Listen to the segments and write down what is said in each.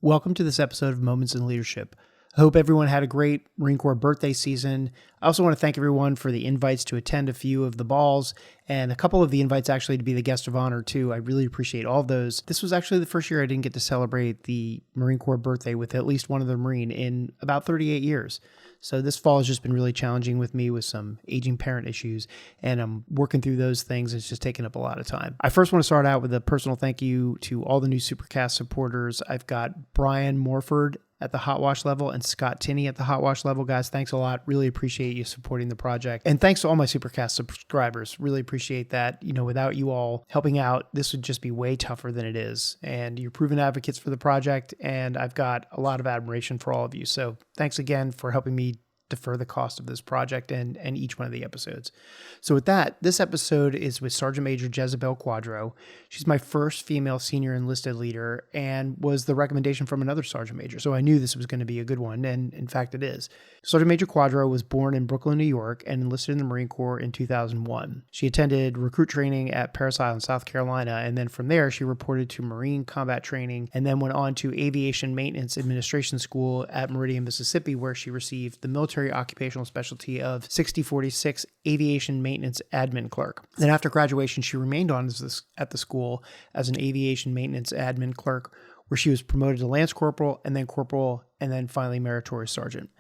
Welcome to this episode of Moments in Leadership. I hope everyone had a great Marine Corps birthday season. I also want to thank everyone for the invites to attend a few of the balls and a couple of the invites actually to be the guest of honor too. I really appreciate all of those. This was actually the first year I didn't get to celebrate the Marine Corps birthday with at least one of the Marine in about 38 years. So this fall has just been really challenging with me with some aging parent issues, and I'm working through those things. It's just taking up a lot of time. I first want to start out with a personal thank you to all the new Supercast supporters. I've got Brian Morford at the Hot Wash level and Scott Tinney at the Hot Wash level. Guys, thanks a lot. Really appreciate you supporting the project. And thanks to all my Supercast subscribers. Really appreciate that. You know, without you all helping out, this would just be way tougher than it is. And you're proven advocates for the project, and I've got a lot of admiration for all of you. So thanks again for helping me defer the cost of this project and each one of the episodes. So with that, this episode is with Sergeant Major Jesabel Cuadro. She's my first female senior enlisted leader and was the recommendation from another Sergeant Major. So I knew this was going to be a good one, and in fact it is. Sergeant Major Cuadro was born in Brooklyn, New York, and enlisted in the Marine Corps in 2001. She attended recruit training at Parris Island, South Carolina, and then from there she reported to Marine combat training and then went on to Aviation Maintenance Administration School at Meridian, Mississippi, where she received the military occupational specialty of 6046 Aviation Maintenance Admin Clerk. Then after graduation, she remained on at the school as an Aviation Maintenance Admin Clerk, where she was promoted to Lance Corporal, and then finally Meritorious Sergeant.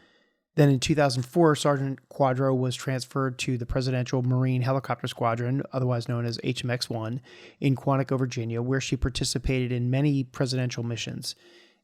Then in 2004, Sergeant Cuadro was transferred to the Presidential Marine Helicopter Squadron, otherwise known as HMX-1, in Quantico, Virginia, where she participated in many presidential missions.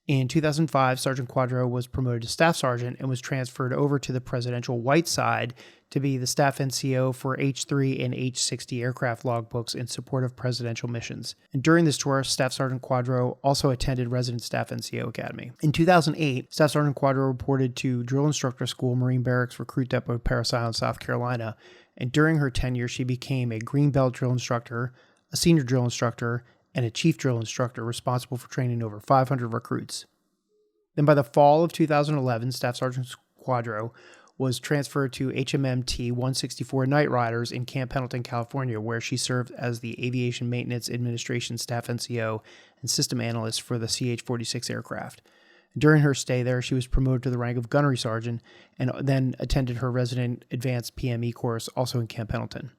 In 2005, Sergeant Cuadro was promoted to Staff Sergeant and was transferred over to the Presidential White Side to be the Staff NCO for H-3 and H-60 aircraft logbooks in support of presidential missions. And during this tour, Staff Sergeant Cuadro also attended Resident Staff NCO Academy. In 2008, Staff Sergeant Cuadro reported to Drill Instructor School, Marine Barracks Recruit Depot, Parris Island, South Carolina, and during her tenure, she became a Green Belt Drill Instructor, a Senior Drill Instructor, and a Chief Drill Instructor responsible for training over 500 recruits. Then by the fall of 2011, Staff Sergeant Cuadro was transferred to HMMT 164 Night Riders in Camp Pendleton, California, where she served as the Aviation Maintenance Administration Staff NCO and System Analyst for the CH-46 aircraft. During her stay there, she was promoted to the rank of Gunnery Sergeant and then attended her Resident Advanced PME course, also in Camp Pendleton.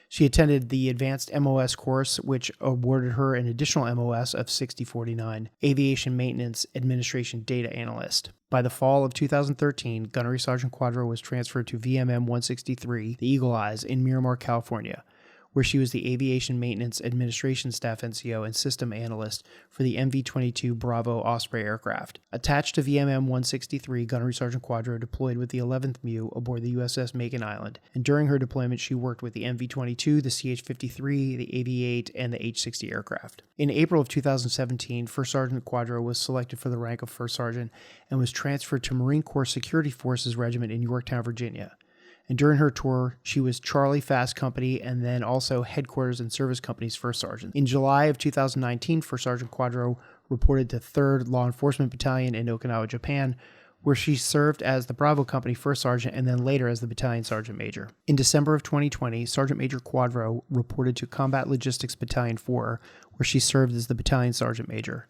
She attended the Advanced MOS course, which awarded her an additional MOS of 6049, Aviation Maintenance Administration Data Analyst. By the fall of 2013, Gunnery Sergeant Cuadro was transferred to VMM 163, the Eagle Eyes, in Miramar, California, where she was the Aviation Maintenance Administration Staff NCO and System Analyst for the MV-22 Bravo Osprey aircraft. Attached to VMM 163, Gunnery Sergeant Cuadro deployed with the 11th MEU aboard the USS Macon Island, and during her deployment she worked with the MV-22, the CH-53, the AV-8, and the H-60 aircraft. In April of 2017, First Sergeant Cuadro was selected for the rank of First Sergeant and was transferred to Marine Corps Security Forces Regiment in Yorktown, Virginia. And during her tour, she was Charlie Fast Company and then also Headquarters and Service Company's First Sergeant. In July of 2019, First Sergeant Cuadro reported to 3rd Law Enforcement Battalion in Okinawa, Japan, where she served as the Bravo Company First Sergeant and then later as the Battalion Sergeant Major. In December of 2020, Sergeant Major Cuadro reported to Combat Logistics Battalion 4, where she served as the Battalion Sergeant Major.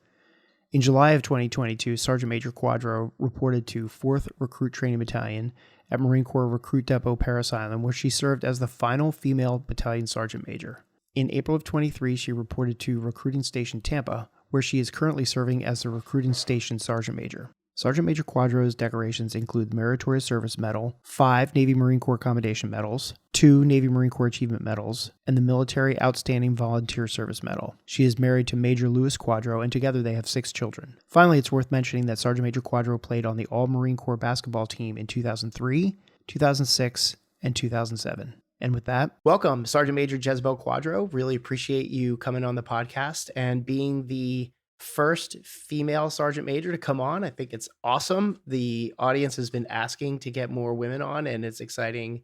In July of 2022, Sergeant Major Cuadro reported to 4th Recruit Training Battalion at Marine Corps Recruit Depot, Parris Island, where she served as the final female Battalion Sergeant Major. In April of 23, she reported to Recruiting Station Tampa, where she is currently serving as the Recruiting Station Sergeant Major. Sergeant Major Cuadro's decorations include Meritorious Service Medal, 5 Navy Marine Corps Commendation Medals, 2 Navy Marine Corps Achievement Medals, and the Military Outstanding Volunteer Service Medal. She is married to Major Louis Cuadro, and together they have 6 children. Finally, it's worth mentioning that Sergeant Major Cuadro played on the All-Marine Corps basketball team in 2003, 2006, and 2007. And with that, welcome, Sergeant Major Jesabel Cuadro. Really appreciate you coming on the podcast and being the first female Sergeant Major to come on. I think it's awesome. The audience has been asking to get more women on, and it's exciting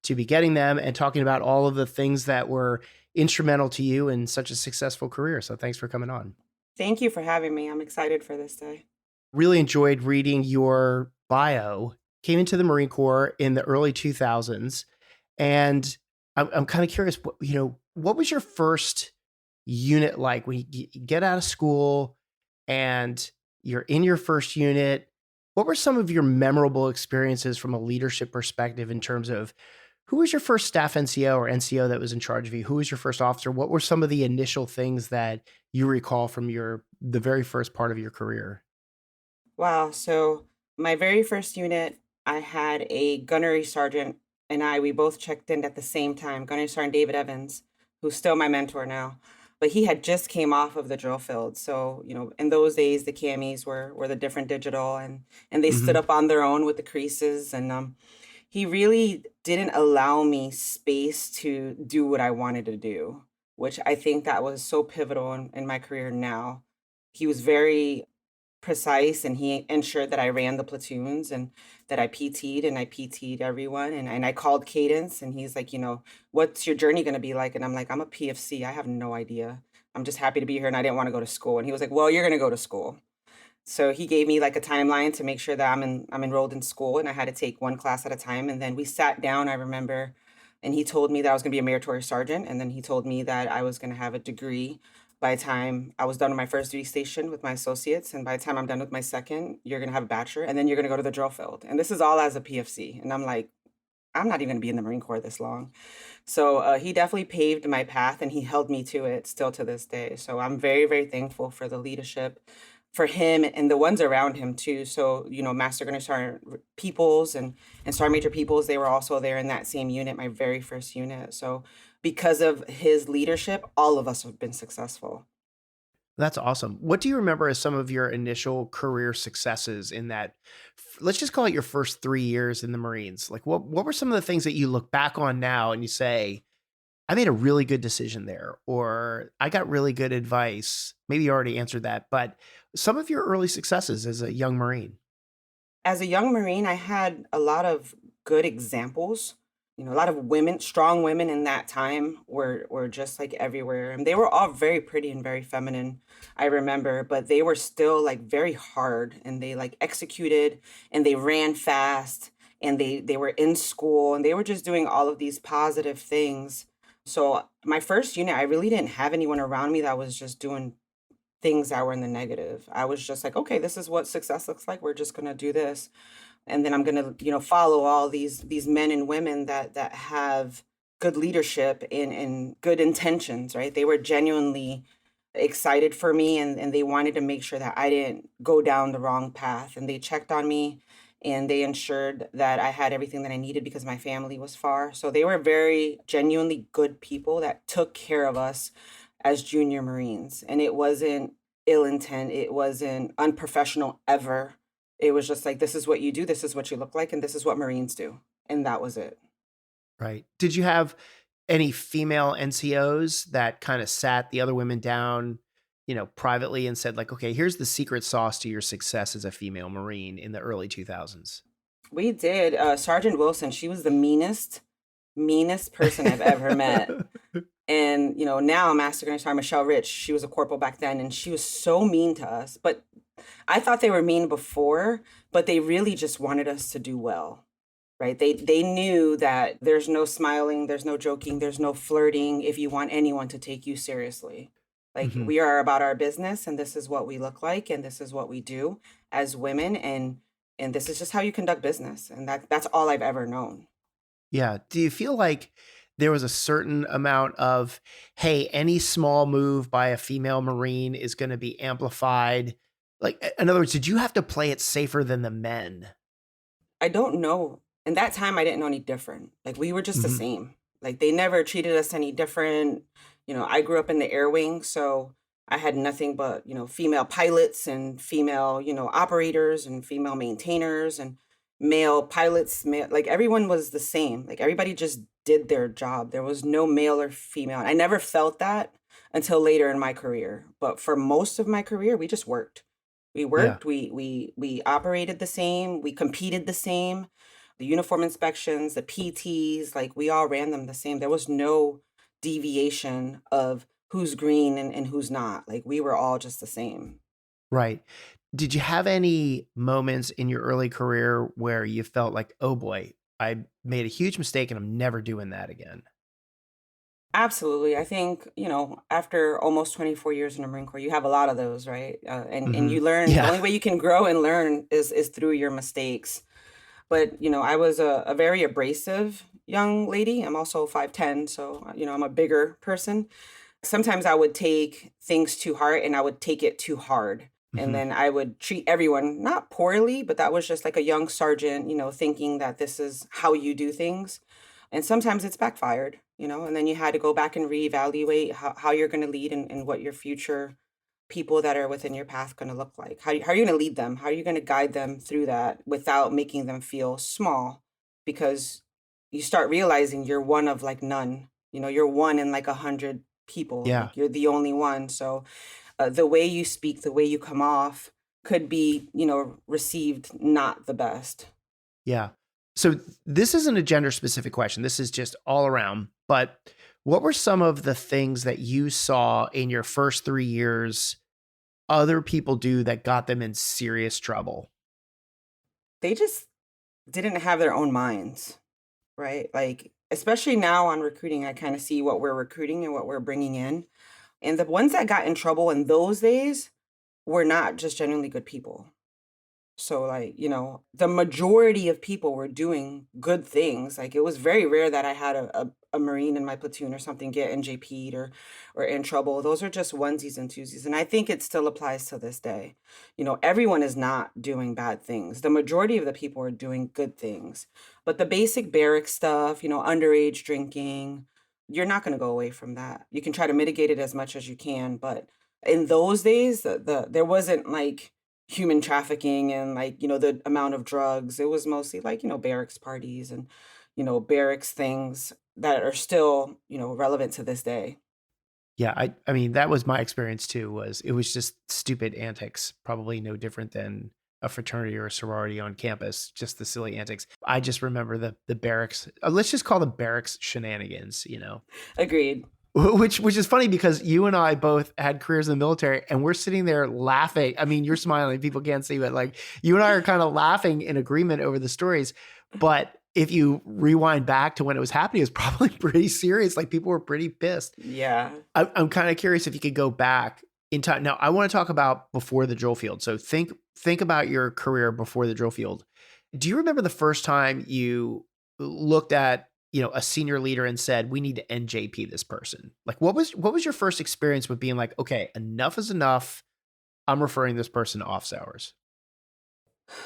to be getting them and talking about all of the things that were instrumental to you in such a successful career. So thanks for coming on. Thank you for having me. I'm excited for this day. Really enjoyed reading your bio. Came into the Marine Corps in the early 2000s. And I'm kind of curious, what was your first unit like when you get out of school and You're in your first unit. What were some of your memorable experiences from a leadership perspective in terms of who was your first staff NCO or NCO that was in charge of you? Who was your first officer? What were some of the initial things that you recall from the very first part of your career? Wow. So my very first unit, I had a gunnery sergeant and we both checked in at the same time. Gunnery Sergeant David Evans, who's still my mentor now. But he had just came off of the drill field. So, in those days the camis were the different digital and they stood Hmm. up on their own with the creases. And he really didn't allow me space to do what I wanted to do, which I think that was so pivotal in my career now. He was very precise and he ensured that I ran the platoons and that I PT'd everyone and I called cadence and he's like, what's your journey going to be like? And I'm like, I'm a PFC. I have no idea. I'm just happy to be here and I didn't want to go to school. And he was like, well, you're going to go to school. So he gave me like a timeline to make sure that I'm enrolled in school and I had to take one class at a time. And then we sat down, I remember, and he told me that I was gonna be a meritorious sergeant. And then he told me that I was gonna have a degree by the time I was done with my first duty station with my associates. And by the time I'm done with my second, you're gonna have a bachelor and then you're gonna go to the drill field. And this is all as a PFC. And I'm like, I'm not even gonna be in the Marine Corps this long. So he definitely paved my path and he held me to it still to this day. So I'm very, very thankful for the leadership for him and the ones around him too. So, Master Gunner Sergeant Peoples and Sergeant Major Peoples, they were also there in that same unit, my very first unit. So because of his leadership, all of us have been successful. That's awesome. What do you remember as some of your initial career successes in that? Let's just call it your first 3 years in the Marines. Like, what were some of the things that you look back on now and you say, I made a really good decision there, or I got really good advice? Maybe you already answered that, but some of your early successes as a young Marine. As a young Marine, I had a lot of good examples. A lot of women, strong women in that time were just like everywhere. And they were all very pretty and very feminine, I remember, but they were still like very hard and they like executed and they ran fast and they were in school and they were just doing all of these positive things. So my first unit, I really didn't have anyone around me that was just doing things that were in the negative. I was just like, okay, this is what success looks like. We're just gonna do this. And then I'm gonna, follow all these men and women that have good leadership and good intentions, right? They were genuinely excited for me and they wanted to make sure that I didn't go down the wrong path. And they checked on me and they ensured that I had everything that I needed because my family was far. So they were very genuinely good people that took care of us as junior Marines. And it wasn't ill intent, it wasn't unprofessional ever. It was just like, this is what you do, this is what you look like, and this is what Marines do. And that was it. Right. Did you have any female NCOs that kind of sat the other women down, privately and said like, okay, here's the secret sauce to your success as a female Marine in the early 2000s? We did. Sergeant Wilson, she was the meanest person I've ever met. And, now Master Gunner Sergeant Michelle Rich, she was a corporal back then, and she was so mean to us. But I thought they were mean before, but they really just wanted us to do well, right? They knew that there's no smiling, there's no joking, there's no flirting if you want anyone to take you seriously. Like Hmm. we are about our business, and this is what we look like, and this is what we do as women, and this is just how you conduct business, and that's all I've ever known. Yeah. Do you feel like there was a certain amount of, hey, any small move by a female Marine is going to be amplified? Like, in other words, did you have to play it safer than the men? I don't know. In that time, I didn't know any different. Like we were just the Hmm. same. Like they never treated us any different. I grew up in the air wing, so I had nothing but, female pilots and female, operators and female maintainers and male pilots, like everyone was the same. Like everybody just did their job. There was no male or female. I never felt that until later in my career. But for most of my career, we just worked. We Yeah. worked, we operated the same, we competed the same. The uniform inspections, the PTs, like we all ran them the same. There was no deviation of who's green and who's not. Like we were all just the same. Right. Did you have any moments in your early career where you felt like, oh boy, I made a huge mistake and I'm never doing that again? Absolutely. I think, after almost 24 years in the Marine Corps, you have a lot of those, right? And Hmm. you learn, the Yeah. only way you can grow and learn is through your mistakes. But, I was a very abrasive young lady. I'm also 5'10", so, I'm a bigger person. Sometimes I would take things too hard and I would take it too hard. And Hmm. then I would treat everyone not poorly, but that was just like a young sergeant, thinking that this is how you do things. And sometimes it's backfired, and then you had to go back and reevaluate how you're going to lead and what your future people that are within your path going to look like. How are you going to lead them? How are you going to guide them through that without making them feel small? Because you start realizing you're one of like none. You're one in like 100 people. Yeah. Like you're the only one. So the way you speak, the way you come off could be, received not the best. Yeah. So this isn't a gender specific question. This is just all around. But what were some of the things that you saw in your first 3 years other people do that got them in serious trouble? They just didn't have their own minds, right? Like, especially now on recruiting, I kind of see what we're recruiting and what we're bringing in. And the ones that got in trouble in those days were not just genuinely good people. So, like, the majority of people were doing good things. Like, it was very rare that I had a Marine in my platoon or something get NJP'd or in trouble. Those are just onesies and twosies. And I think it still applies to this day. Everyone is not doing bad things. The majority of the people are doing good things. But the basic barrack stuff, underage drinking, you're not going to go away from that. You can try to mitigate it as much as you can. But in those days, there wasn't like human trafficking and like, the amount of drugs. It was mostly like, barracks parties and, barracks things that are still, relevant to this day. Yeah, I mean that was my experience too. Was it was just stupid antics, probably no different than a fraternity or a sorority on campus, just the silly antics. I just remember the barracks. Let's just call them barracks shenanigans. Agreed. Which is funny because you and I both had careers in the military and we're sitting there laughing. I mean, you're smiling, people can't see, but like you and I are kind of laughing in agreement over the stories. But if you rewind back to when it was happening, it was probably pretty serious. Like people were pretty pissed. Yeah. I'm kind of curious if you could go back in time. Now, I want to talk about before the drill field. So think about your career before the drill field. Do you remember the first time you looked at a senior leader and said, we need to NJP this person? Like what was your first experience with being like, okay, enough is enough. I'm referring this person to office hours.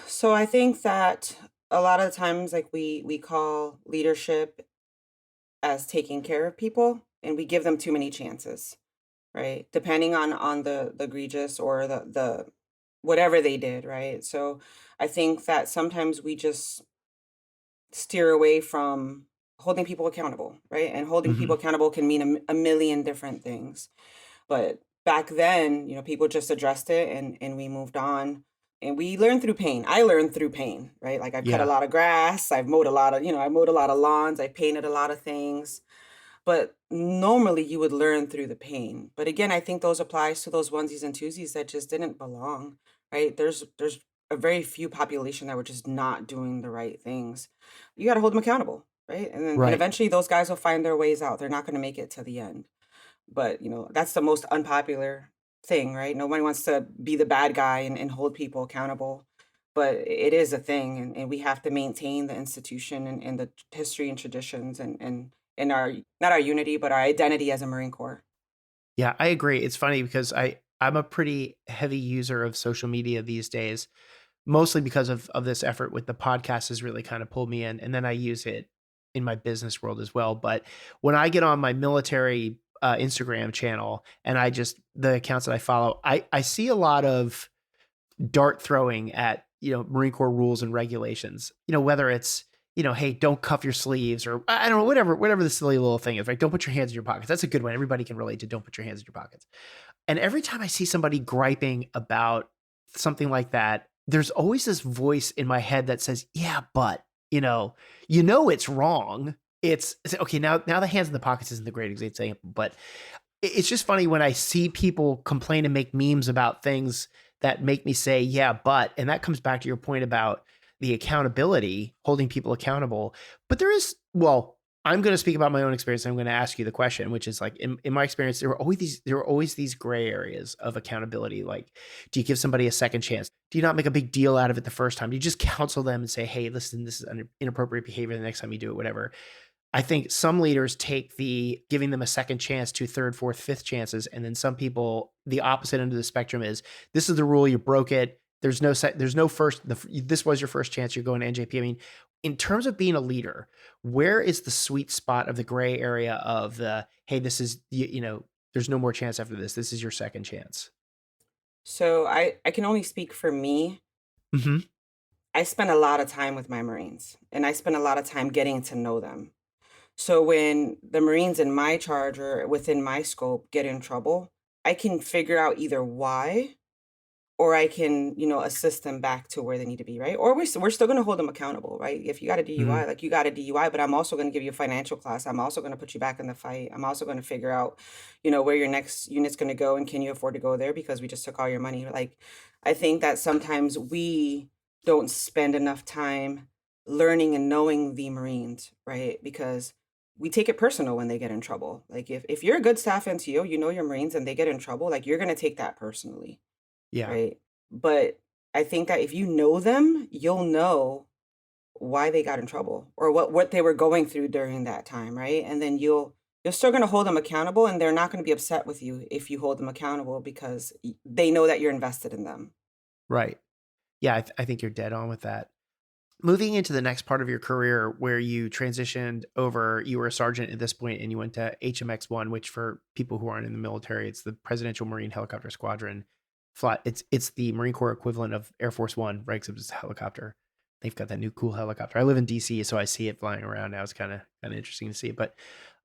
So I think that a lot of the times, like we call leadership as taking care of people, and we give them too many chances, right? Depending on the egregious or the whatever they did, right? So I think that sometimes we just steer away from holding people accountable, right? And holding Hmm. people accountable can mean a million different things. But back then, people just addressed it and we moved on. And we learned through pain. I learned through pain, right? Like I've cut a Yeah. lot of grass, I've mowed a lot of, I mowed a lot of lawns, I painted a lot of things. But normally you would learn through the pain. But again, I think those applies to those onesies and twosies that just didn't belong, right? There's a very few population that were just not doing the right things. You got to hold them accountable, right? And Right. eventually those guys will find their ways out. They're not going to make it to the end. But, that's the most unpopular thing, right? Nobody wants to be the bad guy and hold people accountable. But it is a thing, and we have to maintain the institution and the history and traditions and our not our unity, but our identity as a Marine Corps. Yeah, I agree. It's funny because I'm a pretty heavy user of social media these days, mostly because of this effort with the podcast has really kind of pulled me in. And then I use it in my business world as well. But when I get on my military Instagram channel and the accounts that I follow, I see a lot of dart throwing at, Marine Corps rules and regulations, whether it's, hey, don't cuff your sleeves or I don't know, whatever the silly little thing is, right? Don't put your hands in your pockets. That's a good one. Everybody can relate to don't put your hands in your pockets. And every time I see somebody griping about something like that, there's always this voice in my head that says, yeah, but it's wrong. It's okay. Now the hands in the pockets isn't the great example, but it's just funny when I see people complain and make memes about things that make me say, yeah, but, and that comes back to your point about the accountability, holding people accountable. But there is, well, I'm going to speak about my own experience. And I'm going to ask you the question, which is like, in my experience, there were always these gray areas of accountability. Like, do you give somebody a second chance? Do you not make a big deal out of it the first time? Do you just counsel them and say, hey, listen, this is inappropriate behavior the next time you do it, whatever. I think some leaders take the giving them a second chance to third, fourth, fifth chances. And then some people, the opposite end of the spectrum is, this is the rule, you broke it. There's no first, this was your first chance, you're going to NJP. I mean, in terms of being a leader, where is the sweet spot of the gray area of the, hey, this is, there's no more chance after this. This is your second chance. So I can only speak for me. Mm-hmm. I spent a lot of time with my Marines, and I spent a lot of time getting to know them. So when the Marines in my charge or within my scope get in trouble, I can figure out either why, or I can, assist them back to where they need to be, right? Or we're still going to hold them accountable, right? If you got a Mm-hmm. DUI, like you got a DUI, but I'm also going to give you a financial class. I'm also going to put you back in the fight. I'm also going to figure out, where your next unit's going to go and can you afford to go there because we just took all your money. Like, I think that sometimes we don't spend enough time learning and knowing the Marines, right? Because we take it personal when they get in trouble. Like if you're a good staff NCO, you know your Marines and they get in trouble, like you're going to take that personally, Yeah. right? But I think that if you know them, you'll know why they got in trouble or what they were going through during that time, right? And then you're still going to hold them accountable, and they're not going to be upset with you if you hold them accountable because they know that you're invested in them. Right. Yeah. I think you're dead on with that. Moving into the next part of your career where you transitioned over, you were a sergeant at this point and you went to HMX-1, which for people who aren't in the military, it's the Presidential Marine Helicopter Squadron. It's the Marine Corps equivalent of Air Force One, right? Except it's a helicopter. They've got that new cool helicopter. I live in DC, so I see it flying around now. It's kind of interesting to see it. But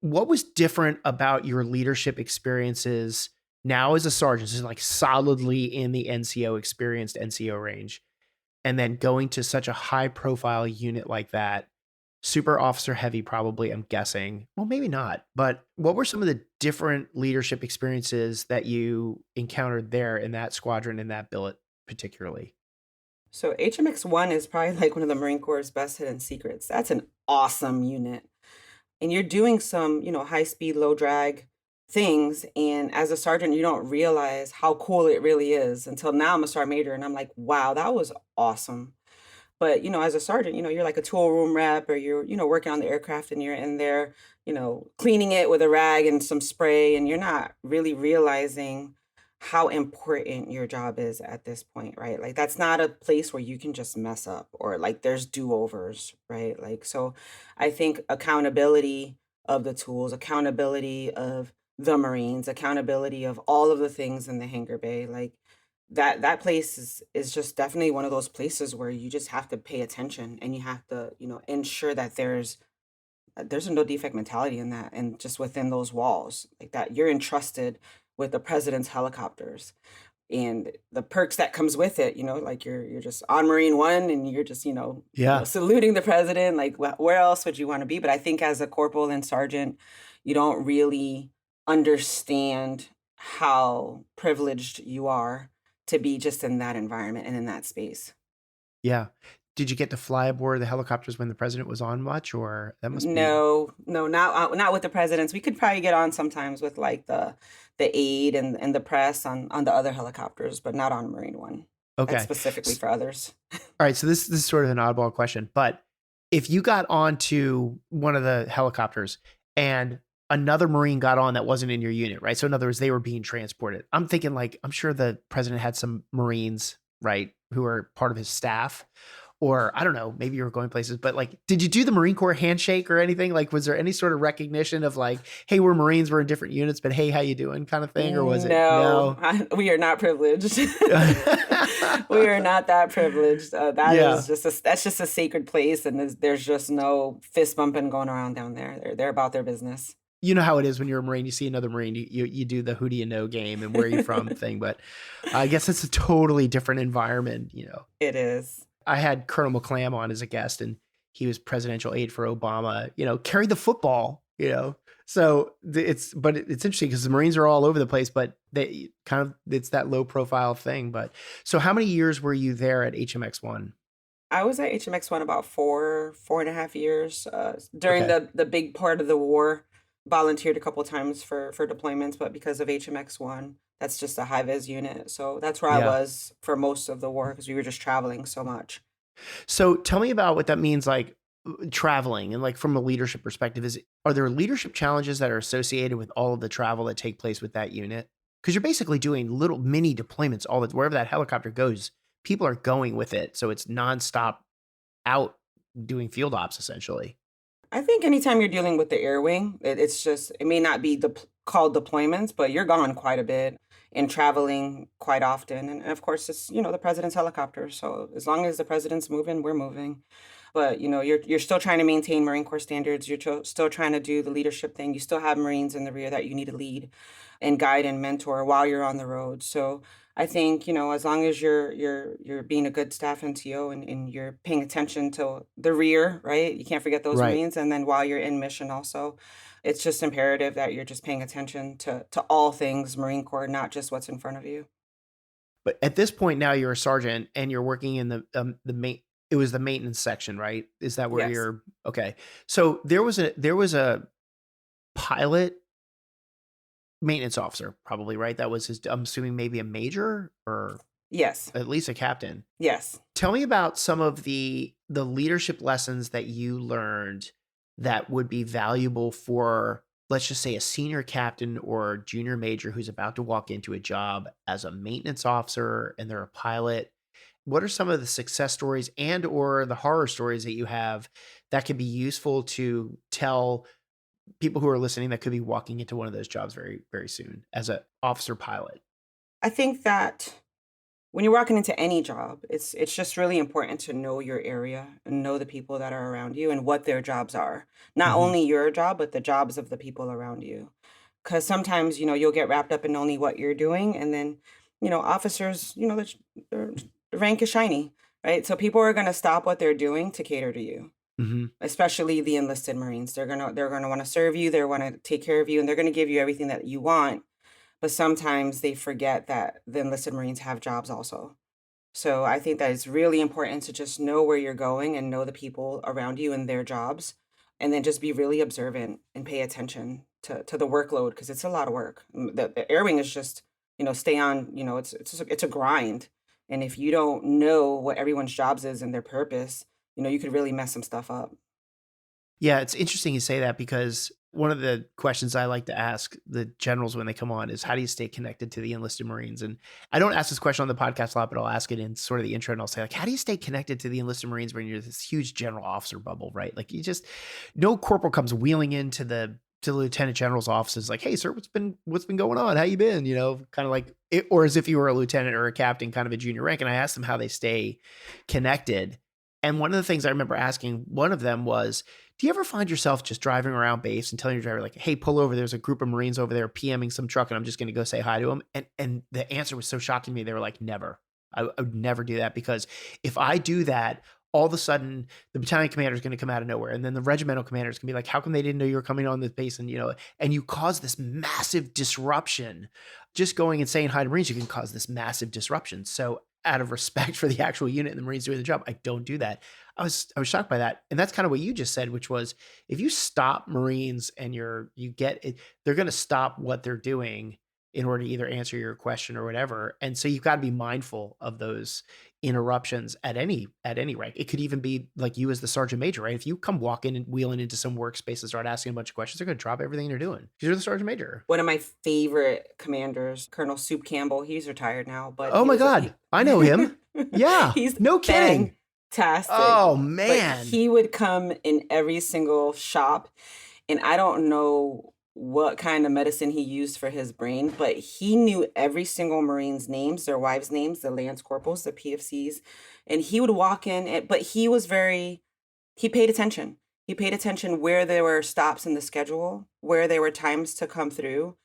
what was different about your leadership experiences now as a sergeant? This is like solidly in the experienced NCO range, and then going to such a high profile unit like that, super officer heavy, probably, I'm guessing. Well, maybe not, but what were some of the different leadership experiences that you encountered there in that squadron, in that billet particularly? So HMX-1 is probably like one of the Marine Corps' best hidden secrets. That's an awesome unit. And you're doing some, high speed, low drag things. And as a sergeant, you don't realize how cool it really is until now I'm a sergeant major and I'm like, wow, that was awesome. But, as a sergeant, you're like a tool room rep or you're, working on the aircraft and you're in there, cleaning it with a rag and some spray, and you're not really realizing how important your job is at this point, right? Like that's not a place where you can just mess up or like there's do-overs, right? Like so I think accountability of the tools, accountability of the Marines, accountability of all of the things in the hangar bay, like that place is just definitely one of those places where you just have to pay attention and you have to, ensure that there's a no defect mentality in that and just within those walls like that you're entrusted with the president's helicopters and the perks that comes with it, like you're just on Marine One and you're just, Yeah. saluting the president, like where else would you want to be? But I think as a corporal and sergeant, you don't really understand how privileged you are to be just in that environment and in that space. Yeah. Did you get to fly aboard the helicopters when the president was on much, or that must be No, no, not with the presidents. We could probably get on sometimes with like the aid and the press on the other helicopters, but not on Marine One. That's okay? specifically for others. All right, so this is sort of an oddball question, but if you got onto one of the helicopters and another Marine got on that wasn't in your unit, right? So in other words, they were being transported. I'm thinking like I'm sure the president had some Marines, right, who are part of his staff, or I don't know, maybe you were going places, but like, did you do the Marine Corps handshake or anything? Like, was there any sort of recognition of like, hey, we're Marines, we're in different units, but hey, how you doing, kind of thing, or was it No, no? we are not privileged. We are not that privileged. That Yeah. is that's just a sacred place, and there's just no fist bumping going around down there. They're about their business. You know how it is when you're a Marine, you see another Marine, you do the who do you know game and where are you from thing. But I guess it's a totally different environment. It is. I had Colonel McClam on as a guest, and he was presidential aide for Obama, carried the football. So it's interesting because the Marines are all over the place, but they kind of, it's that low profile thing. But so how many years were you there at HMX-1? I was at HMX1 about 4.5 years. During Okay. the big part of the war, volunteered a couple times for deployments, but because of HMX1, that's just a high vis unit. So that's where I Yeah. was for most of the war because we were just traveling so much. So tell me about what that means, like traveling and like from a leadership perspective. Are there leadership challenges that are associated with all of the travel that take place with that unit? Because you're basically doing little mini deployments wherever that helicopter goes, people are going with it. So it's nonstop out doing field ops essentially. I think anytime you're dealing with the air wing, it's just, it may not be called deployments, but you're gone quite a bit and traveling quite often. And of course, it's, the president's helicopter. So as long as the president's moving, we're moving. But, you're still trying to maintain Marine Corps standards. You're still trying to do the leadership thing. You still have Marines in the rear that you need to lead and guide and mentor while you're on the road. So I think, as long as you're being a good staff NCO and you're paying attention to the rear, right? You can't forget those Right. Marines. And then while you're in mission also, it's just imperative that you're just paying attention to all things Marine Corps, not just what's in front of you. But at this point now you're a sergeant and you're working in it was the maintenance section, right? Is that where Yes. you're okay? So there was a pilot maintenance officer, probably, right? That was his, I'm assuming maybe a major or Yes. at least a captain. Yes. Tell me about some of the leadership lessons that you learned that would be valuable for, let's just say, a senior captain or junior major who's about to walk into a job as a maintenance officer and they're a pilot. What are some of the success stories and or the horror stories that you have that could be useful to tell people who are listening that could be walking into one of those jobs very, very soon as an officer pilot? I think that when you're walking into any job, it's just really important to know your area and know the people that are around you and what their jobs are. Not Mhm. only your job, but the jobs of the people around you. Because sometimes, you'll get wrapped up in only what you're doing, and then, officers, the rank is shiny, right? So people are gonna stop what they're doing to cater to you, Mhm. especially the enlisted Marines. They're gonna want to serve you, they want to take care of you, and they're gonna give you everything that you want. But sometimes they forget that the enlisted Marines have jobs also. So I think that it's really important to just know where you're going and know the people around you and their jobs, and then just be really observant and pay attention to the workload because it's a lot of work. The air wing is just, stay on, it's a grind. And if you don't know what everyone's jobs is and their purpose, you could really mess some stuff up. Yeah, it's interesting you say that because one of the questions I like to ask the generals when they come on is how do you stay connected to the enlisted Marines? And I don't ask this question on the podcast a lot, but I'll ask it in sort of the intro and I'll say, like, how do you stay connected to the enlisted Marines when you're this huge general officer bubble, right? Like you just no corporal comes wheeling into the lieutenant general's offices like, hey sir, what's been going on? How you been? Kind of like it, or as if you were a lieutenant or a captain, kind of a junior rank. And I asked them how they stay connected. And one of the things I remember asking one of them was, do you ever find yourself just driving around base and telling your driver like, "Hey, pull over. There's a group of Marines over there PMing some truck, and I'm just going to go say hi to them." And the answer was so shocking to me. They were like, "Never. I would never do that because if I do that, all of a sudden the battalion commander is going to come out of nowhere, and then the regimental commander is going to be like, "How come they didn't know you were coming on this base?" And you cause this massive disruption. Just going and saying hi to Marines, you can cause this massive disruption. So out of respect for the actual unit and the Marines doing the job, I don't do that. I was shocked by that. And that's kind of what you just said, which was if you stop Marines and you get it, they're going to stop what they're doing in order to either answer your question or whatever. And so you've got to be mindful of those interruptions at any rank. It could even be like you as the sergeant major, right? If you come walking and wheeling into some workspace and start asking a bunch of questions, they're going to drop everything they're doing because you're the sergeant major. One of my favorite commanders, Colonel Soup Campbell, he's retired now, but Oh my God. I know him. Yeah. he's No kidding. fantastic. Oh But man. he would come in every single shop, and I don't know what kind of medicine he used for his brain, but he knew every single Marine's names, their wives' names, the Lance Corporals, the PFCs, and he would walk in, but he paid attention. He paid attention where there were stops in the schedule, where there were times to come through.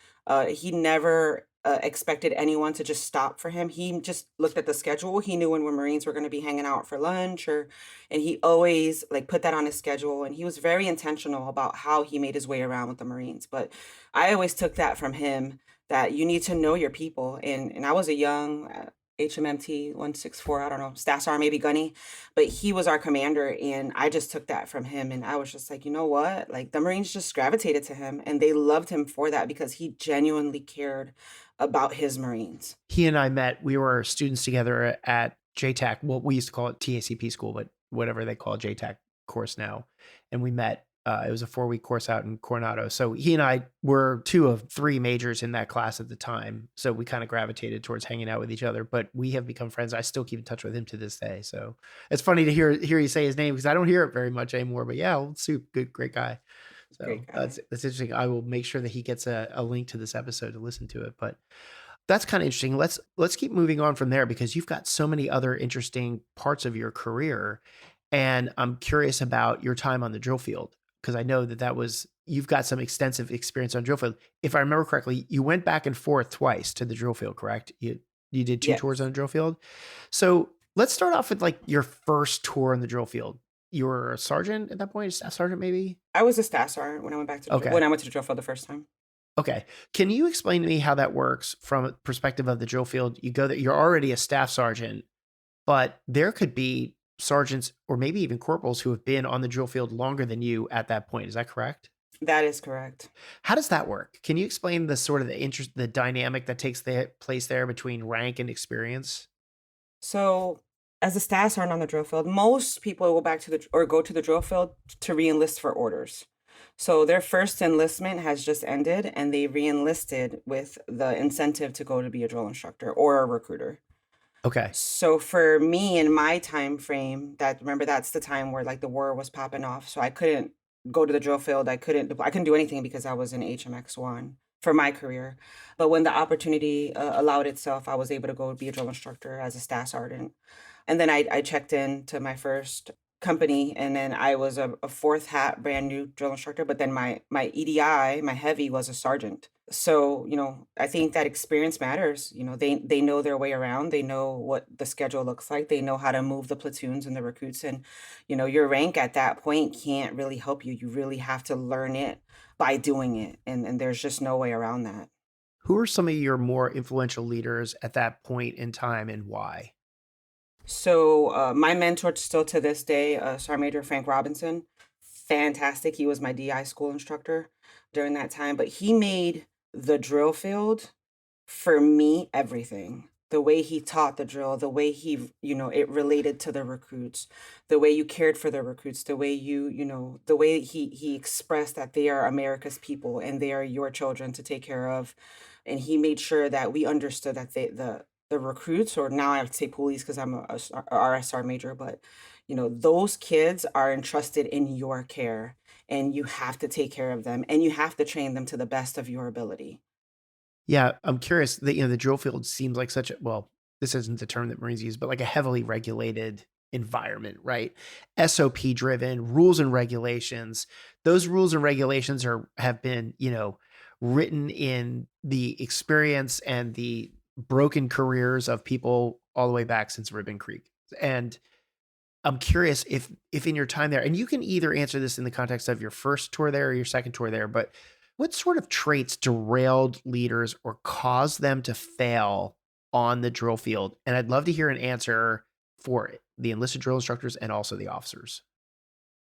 He never expected anyone to just stop for him. He just looked at the schedule. He knew when Marines were going to be hanging out for lunch, and he always like put that on his schedule. And he was very intentional about how he made his way around with the Marines. But I always took that from him that you need to know your people. And I was a young HMMT 164, I don't know, Staff Sergeant, maybe Gunny, but he was our commander, and I just took that from him, and I was just like, "You know what?" Like, the Marines just gravitated to him, and they loved him for that because he genuinely cared about his Marines. He and I met, we were students together at JTAC. Well, we used to call it TACP school, but whatever they call JTAC course now. And we met, it was a 4-week course out in Coronado. So he and I were 2 of 3 majors in that class at the time. So we kind of gravitated towards hanging out with each other, but we have become friends. I still keep in touch with him to this day. So it's funny to hear you say his name because I don't hear it very much anymore, but yeah, old Soup, good, great guy. So Great guy. that's interesting. I will make sure that he gets a link to this episode to listen to it. But that's kind of interesting. Let's keep moving on from there because you've got so many other interesting parts of your career, and I'm curious about your time on the drill field because I know that was you've got some extensive experience on drill field. If I remember correctly, you went back and forth twice to the drill field, correct? You did 2 tours on Yes. the drill field. So let's start off with like your first tour on the drill field. You were a sergeant at that point, a staff sergeant maybe? I was a Staff Sergeant when I went back to Okay. when I went to the drill field the first time. Okay. Can you explain to me how that works from a perspective of the drill field? You go there, you're already a staff sergeant, but there could be sergeants or maybe even corporals who have been on the drill field longer than you at that point. Is that correct? That is correct. How does that work? Can you explain the sort of the interest, the dynamic that takes place there between rank and experience? So, as a Staff Sergeant on the drill field, most people will back to the or go to the drill field to re-enlist for orders. So their first enlistment has just ended, and they re-enlisted with the incentive to go to be a drill instructor or a recruiter. Okay. So for me in my time frame, that remember that's the time where like the war was popping off. So I couldn't go to the drill field. I couldn't do anything because I was in HMX1 for my career. But when the opportunity allowed itself, I was able to go be a drill instructor as a staff sergeant. And then I checked in to my first company, and then I was a fourth hat brand new drill instructor, but then my EDI, my heavy, was a sergeant. So, I think that experience matters. They know their way around. They know what the schedule looks like. They know how to move the platoons and the recruits. And, your rank at that point can't really help you. You really have to learn it by doing it. And there's just no way around that. Who are some of your more influential leaders at that point in time and why? So, my mentor still to this day, Sergeant Major Frank Robinson, fantastic. He was my DI school instructor during that time, but he made the drill field for me everything. The way he taught the drill, the way it related to the recruits, the way you cared for the recruits, the way the way he expressed that they are America's people and they are your children to take care of. And he made sure that we understood that the recruits, or now I have to say police because I'm a RSR major, but those kids are entrusted in your care, and you have to take care of them and you have to train them to the best of your ability. Yeah, I'm curious that the drill field seems like such a well, this isn't the term that Marines use, but like a heavily regulated environment, right? SOP driven, rules and regulations. Those rules and regulations have been, written in the experience and the broken careers of people all the way back since Ribbon Creek. And I'm curious if in your time there, and you can either answer this in the context of your first tour there or your second tour there, but what sort of traits derailed leaders or caused them to fail on the drill field? And I'd love to hear an answer for the enlisted drill instructors and also the officers.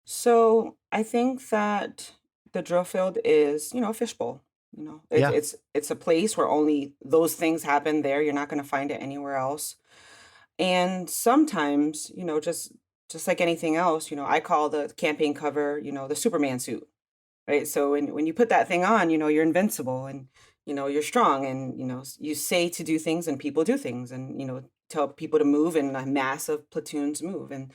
So I think that the drill field is, a fishbowl. It's Yeah. it's it's a place where only those things happen there. You're not going to find it anywhere else. And sometimes, just like anything else, I call the campaign cover, the Superman suit, right? So when you put that thing on, you're invincible, and you're strong, and you say to do things and people do things, and tell people to move, and a mass of platoons move, and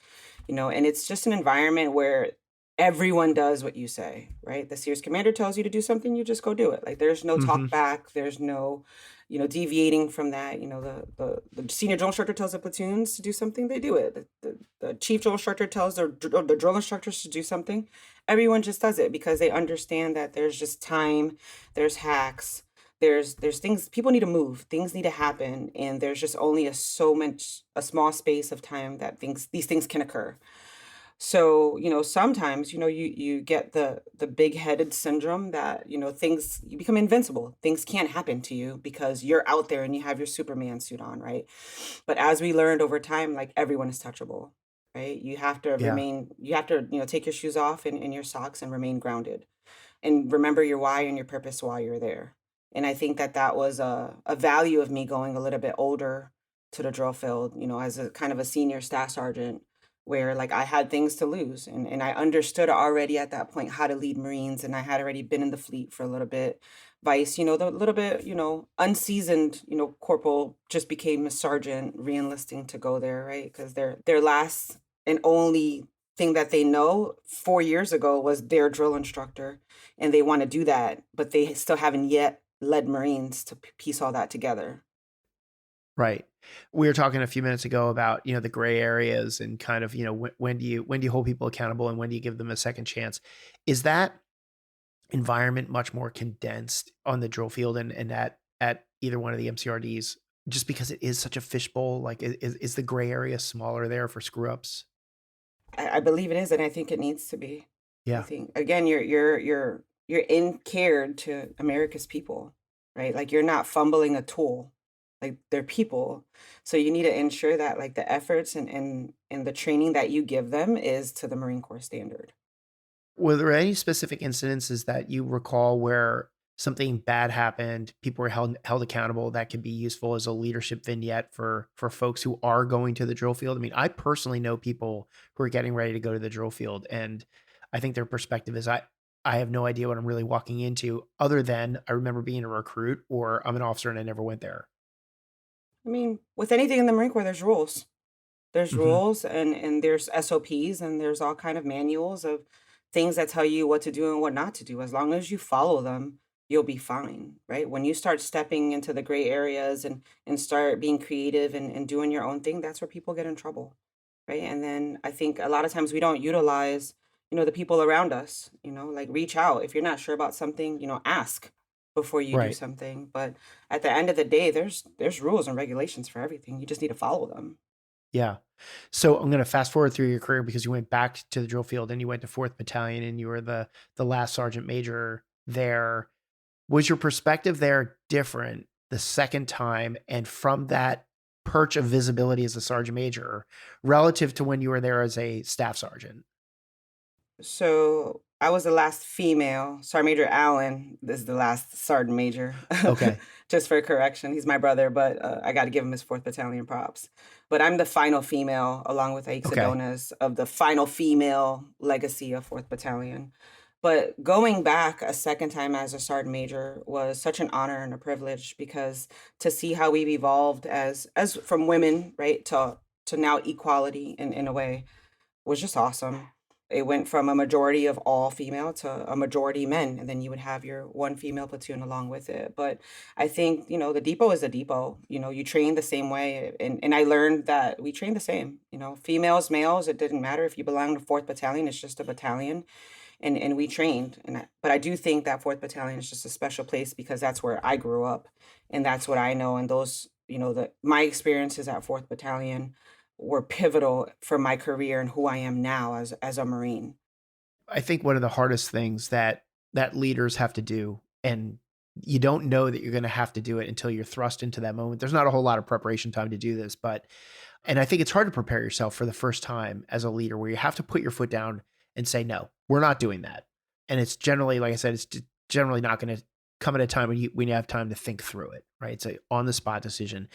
it's just an environment where everyone does what you say, right? The Sears commander tells you to do something, you just go do it. Like, there's no Hmm. talk back, there's no deviating from that. The senior drill instructor tells the platoons to do something, they do it. The chief drill instructor tells the drill instructors to do something, everyone just does it because they understand that there's just time, there's hacks, there's things, people need to move, things need to happen, and there's just only a small space of time that these things can occur. So, sometimes, you get the big-headed syndrome that, things you become invincible. Things can't happen to you because you're out there and you have your Superman suit on, right? But as we learned over time, like everyone is touchable, right? Yeah. You have to, take your shoes off and your socks and remain grounded and remember your why and your purpose while you're there. And I think that that was a value of me going a little bit older to the drill field, as a kind of a senior staff sergeant, where like I had things to lose and I understood already at that point how to lead Marines, and I had already been in the fleet for a little bit. Vice, the little bit, unseasoned, corporal just became a sergeant re-enlisting to go there, right? Because their last and only thing that they know 4 years ago was their drill instructor, and they want to do that, but they still haven't yet led Marines to piece all that together. Right. We were talking a few minutes ago about, the gray areas and kind of, when do you hold people accountable and when do you give them a second chance? Is that environment much more condensed on the drill field and at either one of the MCRDs just because it is such a fishbowl? Like is the gray area smaller there for screw ups? I believe it is, and I think it needs to be. I Yeah. think again, you're in cared to America's people, right? Like you're not fumbling a tool, like they're people. So you need to ensure that like the efforts and the training that you give them is to the Marine Corps standard. Were there any specific incidences that you recall where something bad happened, people were held accountable that could be useful as a leadership vignette for folks who are going to the drill field? I mean, I personally know people who are getting ready to go to the drill field, and I think their perspective is I have no idea what I'm really walking into other than I remember being a recruit or I'm an officer and I never went there. I mean, with anything in the Marine Corps, there's rules. There's Mhm. rules and there's SOPs and there's all kind of manuals of things that tell you what to do and what not to do. As long as you follow them, you'll be fine, right? When you start stepping into the gray areas and start being creative and doing your own thing, that's where people get in trouble, right? And then I think a lot of times we don't utilize, the people around us, like reach out. If you're not sure about something, ask before you do Right. something. But at the end of the day, there's rules and regulations for everything. You just need to follow them. Yeah. So I'm going to fast forward through your career because you went back to the drill field and you went to 4th Battalion and you were the last sergeant major there. Was your perspective there different the second time and from that perch of visibility as a sergeant major relative to when you were there as a staff sergeant? So I was the last female. Sergeant Major Allen is the last sergeant major. Okay. Just for correction, he's my brother, but I got to give him his 4th Battalion props. But I'm the final female, along with Okay. Aixodonas, of the final female legacy of 4th Battalion. But going back a second time as a sergeant major was such an honor and a privilege because to see how we've evolved as from women, right, to now equality in a way was just awesome. It went from a majority of all female to a majority men, and then you would have your one female platoon along with it. But I think, the depot is a depot. You train the same way. And I learned that we train the same. Females, males, it didn't matter if you belong to 4th Battalion, it's just a battalion. And we trained. But I do think that 4th Battalion is just a special place because that's where I grew up and that's what I know. And those, my experiences at 4th Battalion were pivotal for my career and who I am now as a Marine. I think one of the hardest things that leaders have to do, and you don't know that you're going to have to do it until you're thrust into that moment. There's not a whole lot of preparation time to do this, but and I think it's hard to prepare yourself for the first time as a leader where you have to put your foot down and say, no, we're not doing that. And it's generally, like I said, generally not going to come at a time when you have time to think through it, right? It's a on the spot decision.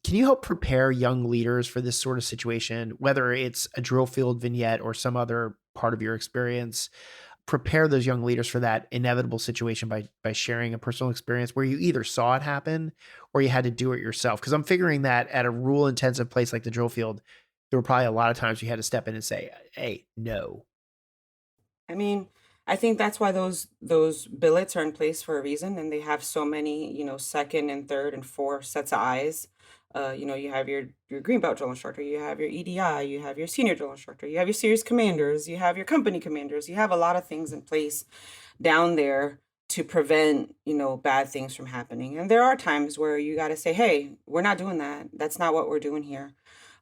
Can you help prepare young leaders for this sort of situation, whether it's a drill field vignette or some other part of your experience? Prepare those young leaders for that inevitable situation by sharing a personal experience where you either saw it happen or you had to do it yourself. Because I'm figuring that at a rule intensive place like the drill field, there were probably a lot of times you had to step in and say, "Hey, no." I mean, I think that's why those billets are in place for a reason, and they have so many, second and third and fourth sets of eyes. You have your green belt drill instructor, you have your EDI, you have your senior drill instructor, you have your series commanders, you have your company commanders, you have a lot of things in place down there to prevent, bad things from happening. And there are times where you got to say, "Hey, we're not doing that. That's not what we're doing here."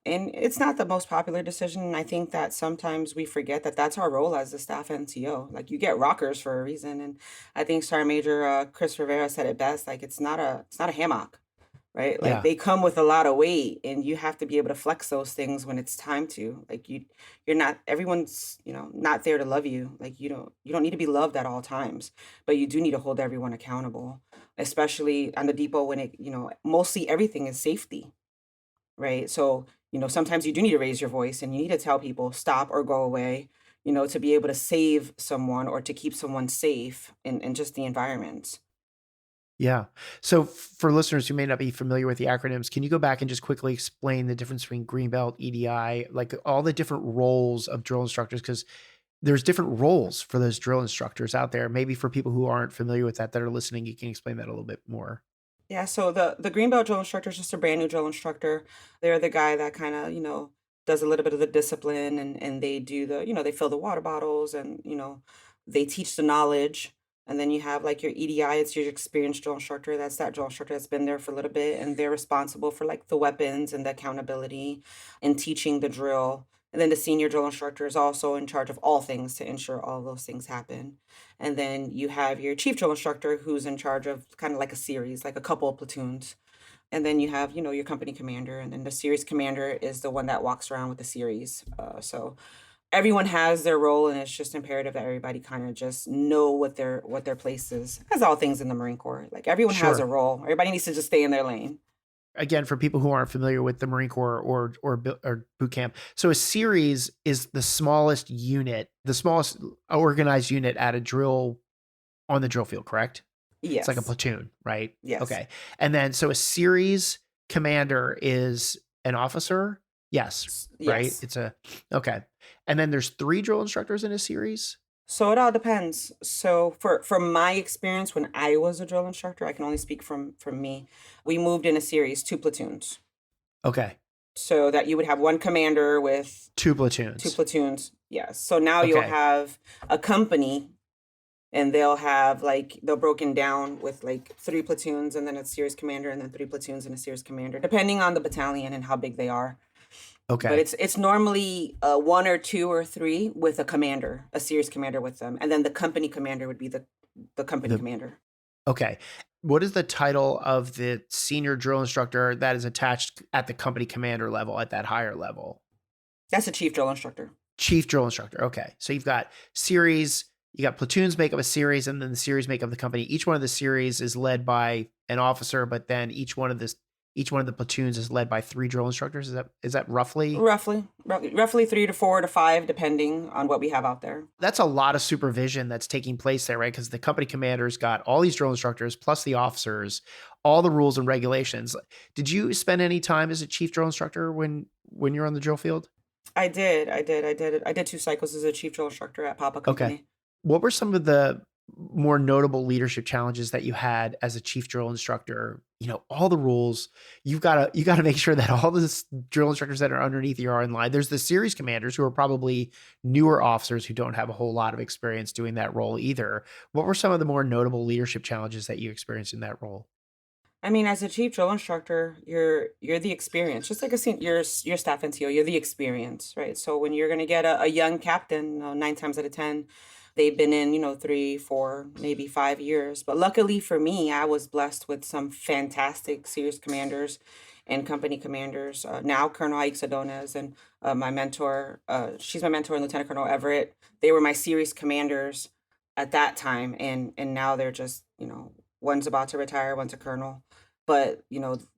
And it's not the most popular decision. And I think that sometimes we forget that that's our role as the staff NCO. Like you get rockers for a reason. And I think Sergeant Major Chris Rivera said it best. Like it's not a hammock, right? Like Yeah. they come with a lot of weight, and you have to be able to flex those things when it's time to. Like you're not everyone's not there to love you. Like you don't need to be loved at all times, but you do need to hold everyone accountable, especially on the depot when mostly everything is safety, right? So, sometimes you do need to raise your voice and you need to tell people stop or go away, to be able to save someone or to keep someone safe in just the environment. Yeah. So for listeners who may not be familiar with the acronyms, can you go back and just quickly explain the difference between Greenbelt, EDI, like all the different roles of drill instructors? Because there's different roles for those drill instructors out there. Maybe for people who aren't familiar with that are listening, you can explain that a little bit more. Yeah, so the green belt drill instructor is just a brand new drill instructor. They're the guy that kind of, does a little bit of the discipline, and they do they fill the water bottles, and, they teach the knowledge. And then you have like your EDI, it's your experienced drill instructor. That's that drill instructor that's been there for a little bit, and they're responsible for like the weapons and the accountability and teaching the drill. And then the senior drill instructor is also in charge of all things to ensure all those things happen. And then you have your chief drill instructor who's in charge of kind of like a series, like a couple of platoons. And then you have, your company commander, and then the series commander is the one that walks around with the series. So everyone has their role, and it's just imperative that everybody kind of just know what their place is. As all things in the Marine Corps, like everyone has a Sure. role. Everybody needs to just stay in their lane. Again, for people who aren't familiar with the Marine Corps or boot camp, so a series is the smallest unit, the smallest organized unit at a drill on the drill field, correct? It's like a Yes. platoon, right? Yes. Okay. And then so a series commander is an officer? Yes, right? Yes. It's a okay. And then there's 3 drill instructors in a series? So it all depends. So from my experience when I was a drill instructor, I can only speak from me. We moved in a series, 2 platoons, Okay. so that you would have one commander with 2 2 platoons. platoons. Yes. So now you'll Okay. have a company, and they'll have like they'll broken down with like 3 platoons and then a series commander, and then 3 platoons and a series commander, depending on the battalion and how big they are. But Okay. it's normally one or two or three with a commander, a series commander with them, and then the company commander would be the company The commander. okay. What is the title of the senior drill instructor that is attached at the company commander level at that higher level? That's a chief drill instructor. Chief drill instructor. Okay. So you've got series, you got platoons make up a series, and then the series make up the company. Each one of the series is led by an officer, but then each one of the platoons is led by 3 drill instructors. Is that roughly? Roughly 3 to 4 to 5, depending on what we have out there. That's a lot of supervision that's taking place there, right? Because the company commander's got all these drill instructors plus the officers, all the rules and regulations. Did you spend any time as a chief drill instructor when you're on the drill field? I did 2 cycles as a chief drill instructor at Papa Okay. Company. What were some of the more notable leadership challenges that you had as a chief drill instructor? All the rules. You gotta make sure that all the drill instructors that are underneath you are in line. There's the series commanders who are probably newer officers who don't have a whole lot of experience doing that role either. What were some of the more notable leadership challenges that you experienced in that role? I mean, as a chief drill instructor, you're the experience, just like your staff NCO, you're the experience, right? So when you're gonna get a young captain, 9 times out of 10, they've been in, 3, 4, maybe 5 years. But luckily for me, I was blessed with some fantastic series commanders and company commanders. Now Colonel Ike Sadones and my mentor, she's my mentor, and Lieutenant Colonel Everett. They were my series commanders at that time, and now they're just, one's about to retire, one's a colonel, but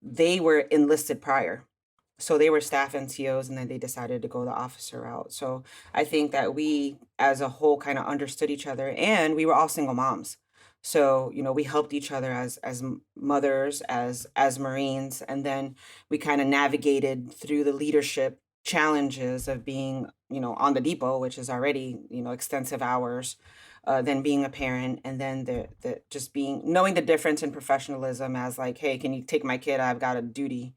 they were enlisted prior, so they were staff NCOs, and then they decided to go the officer route. So I think that we as a whole kind of understood each other, and we were all single moms. So we helped each other as mothers, as Marines, and then we kind of navigated through the leadership challenges of being on the depot, which is already extensive hours, then being a parent, and then the just being knowing the difference in professionalism as like, hey, can you take my kid? I've got a duty,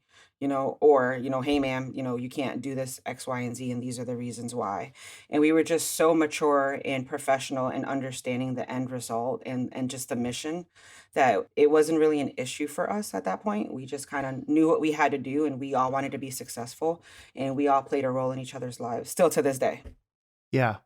or, hey, ma'am, you can't do this X, Y, and Z, and these are the reasons why. And we were just so mature and professional and understanding the end result and just the mission that it wasn't really an issue for us at that point. We just kind of knew what we had to do and we all wanted to be successful and we all played a role in each other's lives still to this day. Yeah.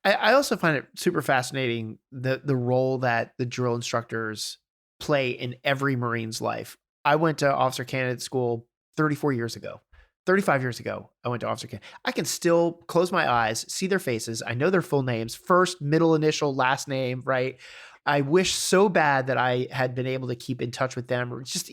I also find it super fascinating the role that the drill instructors play in every Marine's life. I went to officer candidate school 34 years ago. 35 years ago, I went to officer candidate. I can still close my eyes, see their faces. I know their full names, first, middle initial, last name, right? I wish so bad that I had been able to keep in touch with them, or just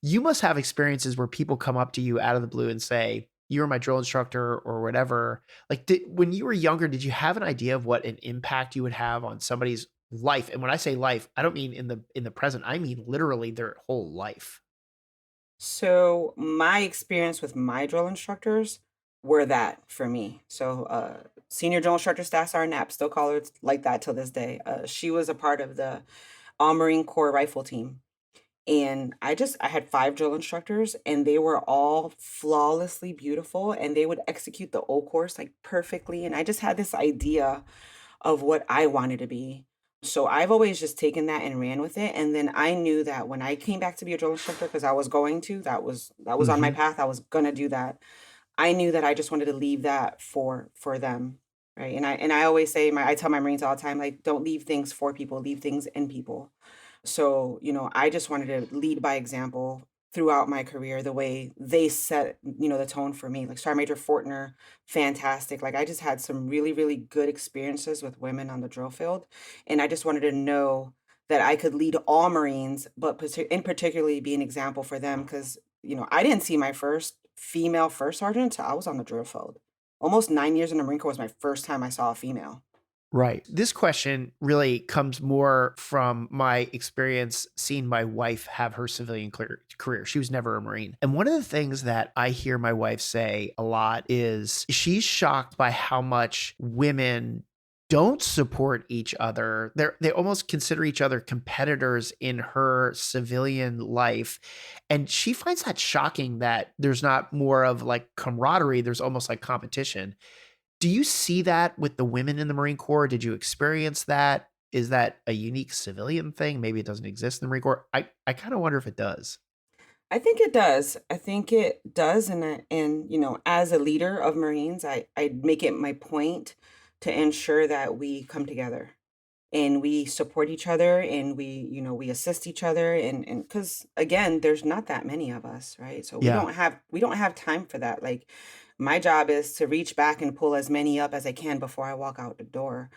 you must have experiences where people come up to you out of the blue and say, "You were my drill instructor," or whatever. Like, when you were younger, did you have an idea of what an impact you would have on somebody's life? And when I say life, I don't mean in the present. I mean literally their whole life. So my experience with my drill instructors were that for me. So senior drill instructor staff sergeant Knapp, still call her like that till this day. She was a part of the All Marine Corps rifle team. And I had 5 drill instructors and they were all flawlessly beautiful and they would execute the O course like perfectly. And I just had this idea of what I wanted to be. So I've always just taken that and ran with it. And then I knew that when I came back to be a drill instructor, because I was going to, that was on my Mhm. path. I was gonna do that. I knew that I just wanted to leave that for them. Right. And I always say I tell my Marines all the time, like, don't leave things for people, leave things in people. So, I just wanted to lead by example throughout my career the way they set, the tone for me. Like Sergeant Major Fortner, fantastic. Like I just had some really, really good experiences with women on the drill field. And I just wanted to know that I could lead all Marines, but in particularly be an example for them because, I didn't see my first female first sergeant until I was on the drill field. Almost 9 years in the Marine Corps was my first time I saw a female. Right. This question really comes more from my experience seeing my wife have her civilian career. She was never a Marine. And one of the things that I hear my wife say a lot is she's shocked by how much women don't support each other. They almost consider each other competitors in her civilian life. And she finds that shocking that there's not more of like camaraderie, there's almost like competition. Do you see that with the women in the Marine Corps? Did you experience that? Is that a unique civilian thing? Maybe it doesn't exist in the Marine Corps. I kind of wonder if it does. I think it does. I think it does, and as a leader of Marines, I make it my point to ensure that we come together and we support each other and we assist each other and because again, there's not that many of us, right? So we Yeah. don't have time for that. Like my job is to reach back and pull as many up as I can before I walk out the door.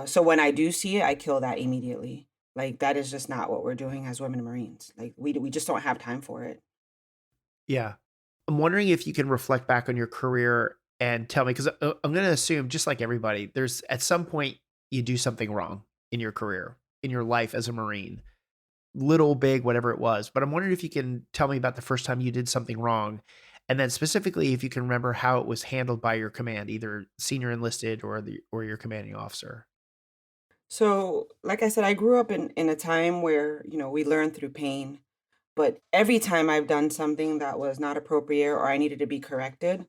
So when I do see it, I kill that immediately. Like that is just not what we're doing as women Marines. Like we just don't have time for it. Yeah. I'm wondering if you can reflect back on your career and tell me, because I'm going to assume, just like everybody, there's at some point you do something wrong in your career, in your life as a Marine, little, big, whatever it was. But I'm wondering if you can tell me about the first time you did something wrong. And then specifically, if you can remember how it was handled by your command, either senior enlisted or your commanding officer. So, like I said, I grew up in a time where, we learn through pain. But every time I've done something that was not appropriate or I needed to be corrected,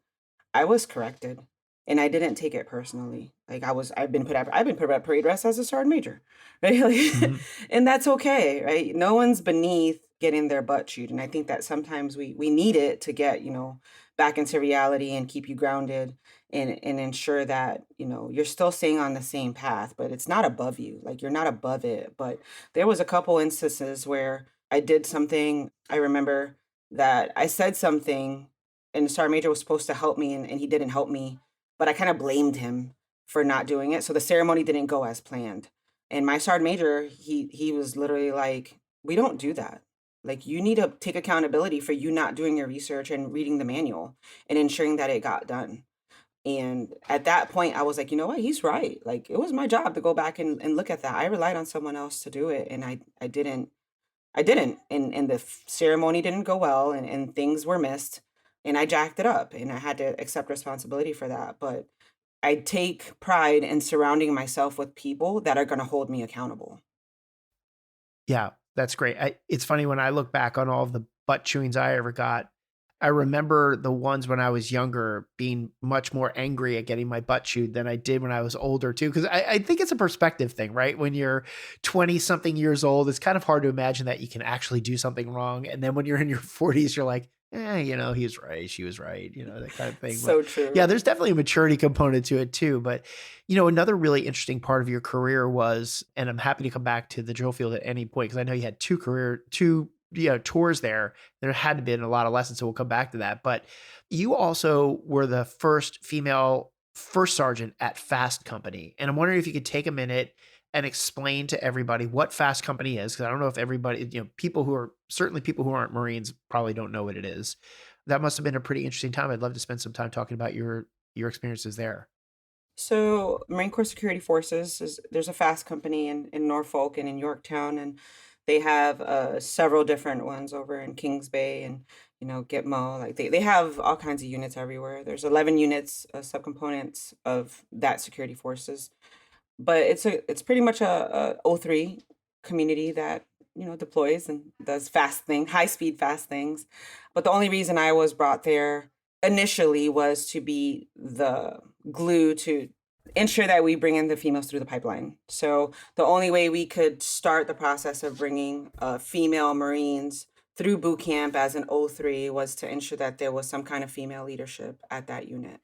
I was corrected. And I didn't take it personally. Like I've been put at parade rest as a sergeant major. Right? Like, Mhm. and that's okay, right? No one's beneath getting their butt chewed. And I think that sometimes we need it to get, back into reality and keep you grounded and ensure that, you're still staying on the same path, but it's not above you. Like you're not above it. But there was a couple instances where I did something. I remember that I said something and the sergeant major was supposed to help me and he didn't help me, but I kind of blamed him for not doing it. So the ceremony didn't go as planned. And my sergeant major, he was literally like, "We don't do that. Like you need to take accountability for you not doing your research and reading the manual and ensuring that it got done." And at that point, I was like, you know what? He's right. Like it was my job to go back and look at that. I relied on someone else to do it, and I didn't, and the ceremony didn't go well, and things were missed, and I jacked it up, and I had to accept responsibility for that. But I take pride in surrounding myself with people that are going to hold me accountable. Yeah, that's great. It's funny when I look back on all of the butt chewings I ever got. I remember the ones when I was younger being much more angry at getting my butt chewed than I did when I was older too. Cause I think it's a perspective thing, right? When you're 20 something years old, it's kind of hard to imagine that you can actually do something wrong. And then when you're in your 40s, you're like, he was right. She was right. That kind of thing. But So yeah, true. there's definitely a maturity component to it too. But, another really interesting part of your career was, and I'm happy to come back to the drill field at any point, because I know you had two tours there. There had to been a lot of lessons, so we'll come back to that. But you also were the first female first sergeant at Fast Company. And I'm wondering if you could take a minute and explain to everybody what Fast Company is, because I don't know if everybody, people who aren't Marines probably don't know what it is. That must have been a pretty interesting time. I'd love to spend some time talking about your experiences there. So Marine Corps Security Forces there's a fast company in Norfolk and in Yorktown, and they have several different ones over in Kings Bay and Gitmo. Like they have all kinds of units everywhere. There's 11 units, subcomponents of that security forces, but it's pretty much a O3 community that deploys and does high speed fast things. But the only reason I was brought there initially was to be the glue to ensure that we bring in the females through the pipeline. So the only way we could start the process of bringing female Marines through boot camp as an O3 was to ensure that there was some kind of female leadership at that unit.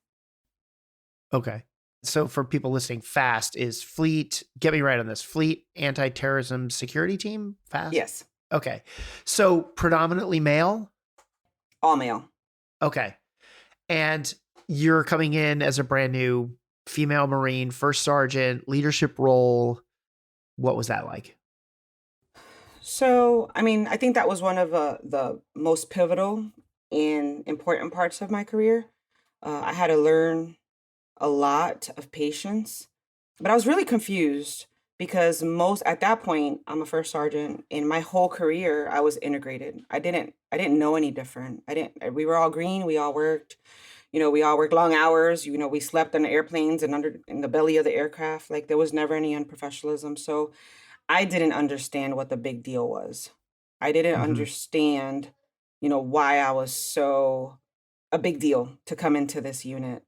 Okay. So for people listening, FAST is Fleet. Get me right on this. Fleet Anti-Terrorism Security Team. FAST. Yes, Okay. So predominantly male. all male. Okay. And you're coming in as a brand new female Marine, first sergeant, leadership role. What was that like? So, I mean, I think that was one of the most pivotal and important parts of my career. I had to learn a lot of patience, but I was really confused because at that point, I'm a first sergeant. In my whole career, I was integrated. I didn't know any different. We were all green. We all worked. We all worked long hours. We slept on the airplanes and in the belly of the aircraft. Like there was never any unprofessionalism. So I didn't understand what the big deal was. I didn't Mm-hmm. understand, why I was so a big deal to come into this unit.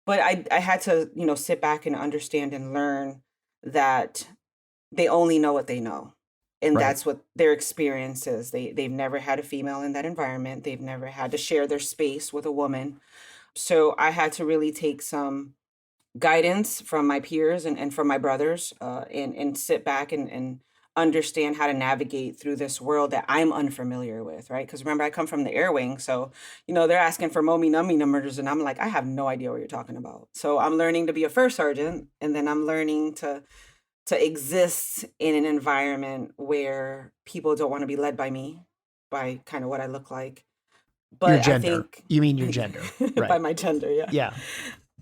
But I had to, sit back and understand and learn that they only know what they know. And Right. that's what their experience is. They've never had a female in that environment. They've never had to share their space with a woman. So I had to really take some guidance from my peers and from my brothers, and sit back and understand how to navigate through this world that I'm unfamiliar with, right? Because remember, I come from the air wing. So, they're asking for Momi Nummy numbers, and I'm like, I have no idea what you're talking about. So I'm learning to be a first sergeant, and then I'm learning to exist in an environment where people don't want to be led by me, by kind of what I look like. Your But I gender. think You mean your gender. by Right. my gender, yeah. Yeah.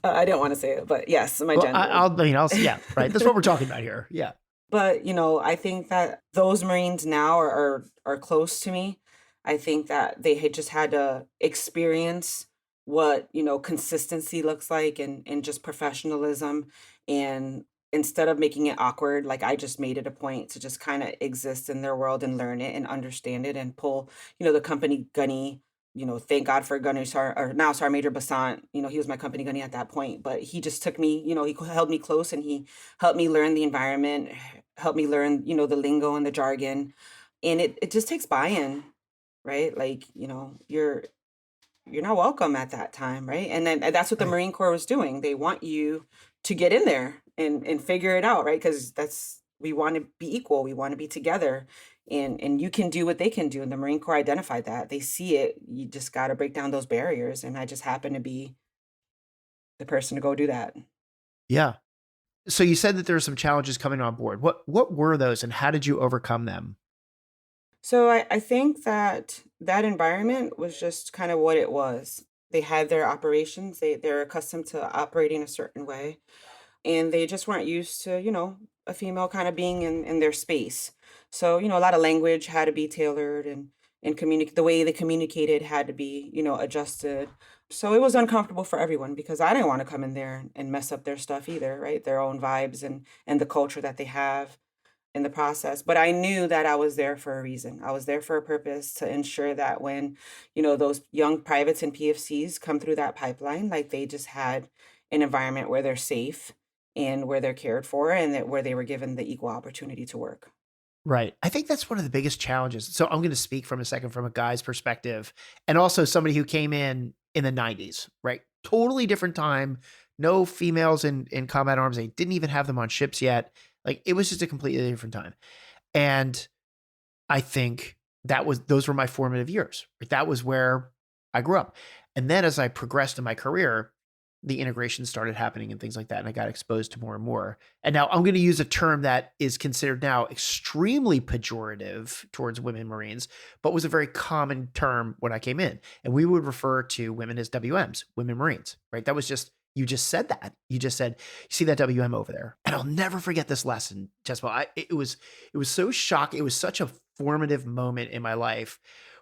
I didn't want to say it, but yes, my Well, gender. yeah, right. That's what we're talking about here. Yeah. But, I think that those Marines now are close to me. I think that they had just had to experience what, consistency looks like and just professionalism. And instead of making it awkward, like I just made it a point to just kind of exist in their world and learn it and understand it and pull, the company gunny. Thank God for Gunner or now Sergeant Major Basant. He was my company gunny at that point, but he just took me, he held me close and he helped me learn the environment, helped me learn, the lingo and the jargon. And it just takes buy-in, right? Like, you're not welcome at that time, right? And then that's what the Right. Marine Corps was doing. They want you to get in there and figure it out, right? Because we want to be equal, we want to be together, and you can do what they can do. And the Marine Corps identified that. They see it. You just got to break down those barriers. And I just happen to be the person to go do that. Yeah. So you said that there were some challenges coming on board. What were those and how did you overcome them? So I think that environment was just kind of what it was. They had their operations. They're accustomed to operating a certain way, and they just weren't used to, a female kind of being in their space. So, a lot of language had to be tailored and communicate the way they communicated had to be, adjusted. So it was uncomfortable for everyone because I didn't want to come in there and mess up their stuff either, right? Their own vibes and the culture that they have. in the process. But I knew that I was there for a reason. I was there for a purpose to ensure that when, those young privates and PFCs come through that pipeline, like they just had an environment where they're safe and where they're cared for and that where they were given the equal opportunity to work. Right. I think that's one of the biggest challenges. So I'm going to speak from a second from a guy's perspective and also somebody who came in the 90s, right? Totally different time. No females in combat arms. They didn't even have them on ships yet. Like it was just a completely different time. And I think those were my formative years. Right? That was where I grew up. And then as I progressed in my career, the integration started happening and things like that. And I got exposed to more and more. And now I'm going to use a term that is considered now extremely pejorative towards women Marines, but was a very common term when I came in. And we would refer to women as WMs, women Marines, right? That was just, you just said that. You just said, you see that WM over there. And I'll never forget this lesson, Jesabel. It was so shocking. It was such a formative moment in my life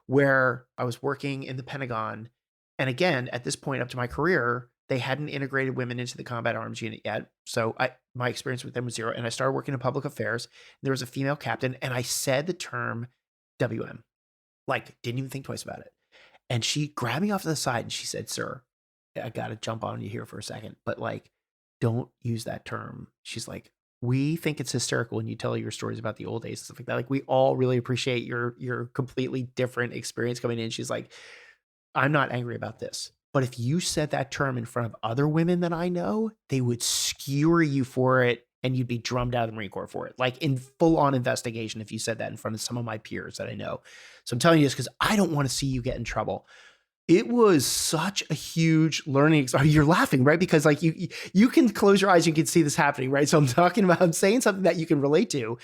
where I was working in the Pentagon. And again, at this point up to my career, they hadn't integrated women into the combat arms unit yet. So my experience with them was zero. And I started working in public affairs. There was a female captain and I said the term WM, like didn't even think twice about it. And she grabbed me off to the side and she said, "Sir, I got to jump on you here for a second, but like, don't use that term." She's like, "We think it's hysterical when you tell your stories about the old days and stuff like that. Like we all really appreciate your completely different experience coming in." She's like, "I'm not angry about this. But if you said that term in front of other women that I know, they would skewer you for it and you'd be drummed out of the Marine Corps for it. Like in full on investigation if you said that in front of some of my peers that I know." So I'm telling you this because I don't want to see you get in trouble. It was such a huge learning experience. You're laughing, right? Because like you can close your eyes, you can see this happening, right? So I'm saying something that you can relate to.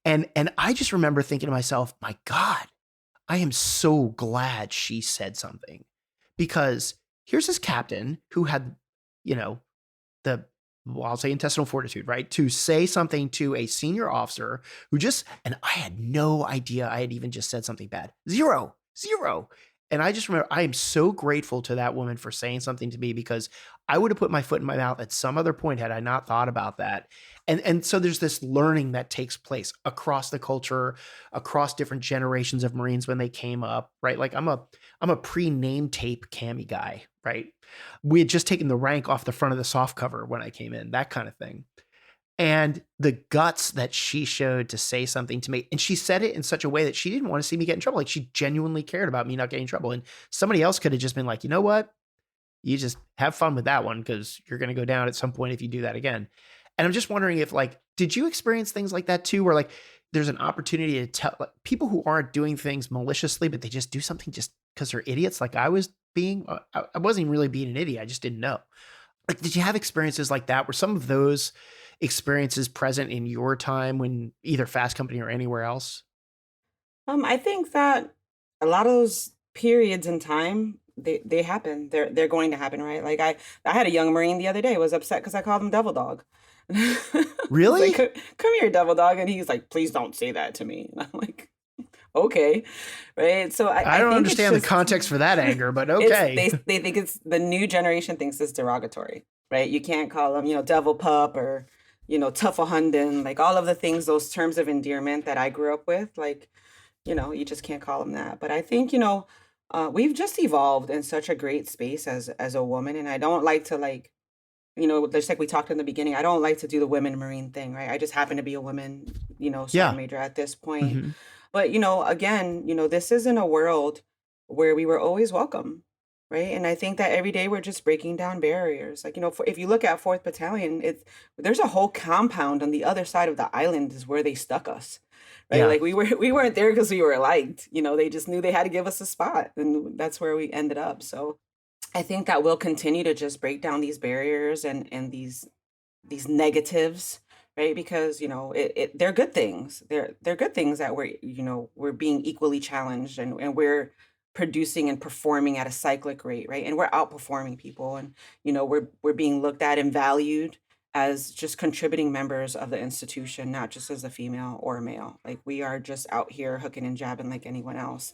And I just remember thinking to myself, my God, I am so glad she said something because here's this captain who had, I'll say intestinal fortitude, right? To say something to a senior officer and I had no idea I had even just said something bad. Zero. And I just remember I am so grateful to that woman for saying something to me because I would have put my foot in my mouth at some other point had I not thought about that. And so there's this learning that takes place across the culture, across different generations of Marines when they came up, right? Like I'm a pre-name tape cami guy, right? We had just taken the rank off the front of the soft cover when I came in, that kind of thing. And the guts that she showed to say something to me, and she said it in such a way that she didn't want to see me get in trouble. Like she genuinely cared about me not getting in trouble. And somebody else could have just been like, "You know what? You just have fun with that one because you're going to go down at some point if you do that again." And I'm just wondering if did you experience things like that too? Where like there's an opportunity to tell people who aren't doing things maliciously, but they just do something just because they're idiots. Like I was being, I wasn't even really being an idiot. I just didn't know. Like, did you have experiences like that? Were some of those experiences present in your time when either Fast Company or anywhere else? I think that a lot of those periods in time, they happen. They're going to happen, right? Like I had a young Marine the other day was upset because I called him Devil Dog. I was like, Really? Come here, Devil Dog," and he's like, "Please don't say that to me." And I'm like, "Okay," right? So I I don't think it's understand the just context for that anger, but it's okay. they think it's the new generation thinks it's derogatory, right? You can't call them, devil pup or, Tufflehunden, like all of the things, those terms of endearment that I grew up with, like, you just can't call them that. But I think, we've just evolved in such a great space as a woman, and I don't like to like, just like we talked in the beginning, I don't like to do the women Marine thing, right? I just happen to be a woman, sergeant Yeah. major at this point. Hmm. But, again, this isn't a world where we were always welcome, right? And I think that every day we're just breaking down barriers. Like, if you look at 4th Battalion, there's a whole compound on the other side of the island is where they stuck us, right? Yeah. Like we weren't there because we were liked, they just knew they had to give us a spot, and that's where we ended up. So I think that we'll continue to just break down these barriers and these negatives, right? Because they're good things. They're good things that we're being equally challenged and we're producing and performing at a cyclic rate, right? And we're outperforming people, and we're being looked at and valued as just contributing members of the institution, not just as a female or a male. Like we are just out here hooking and jabbing like anyone else.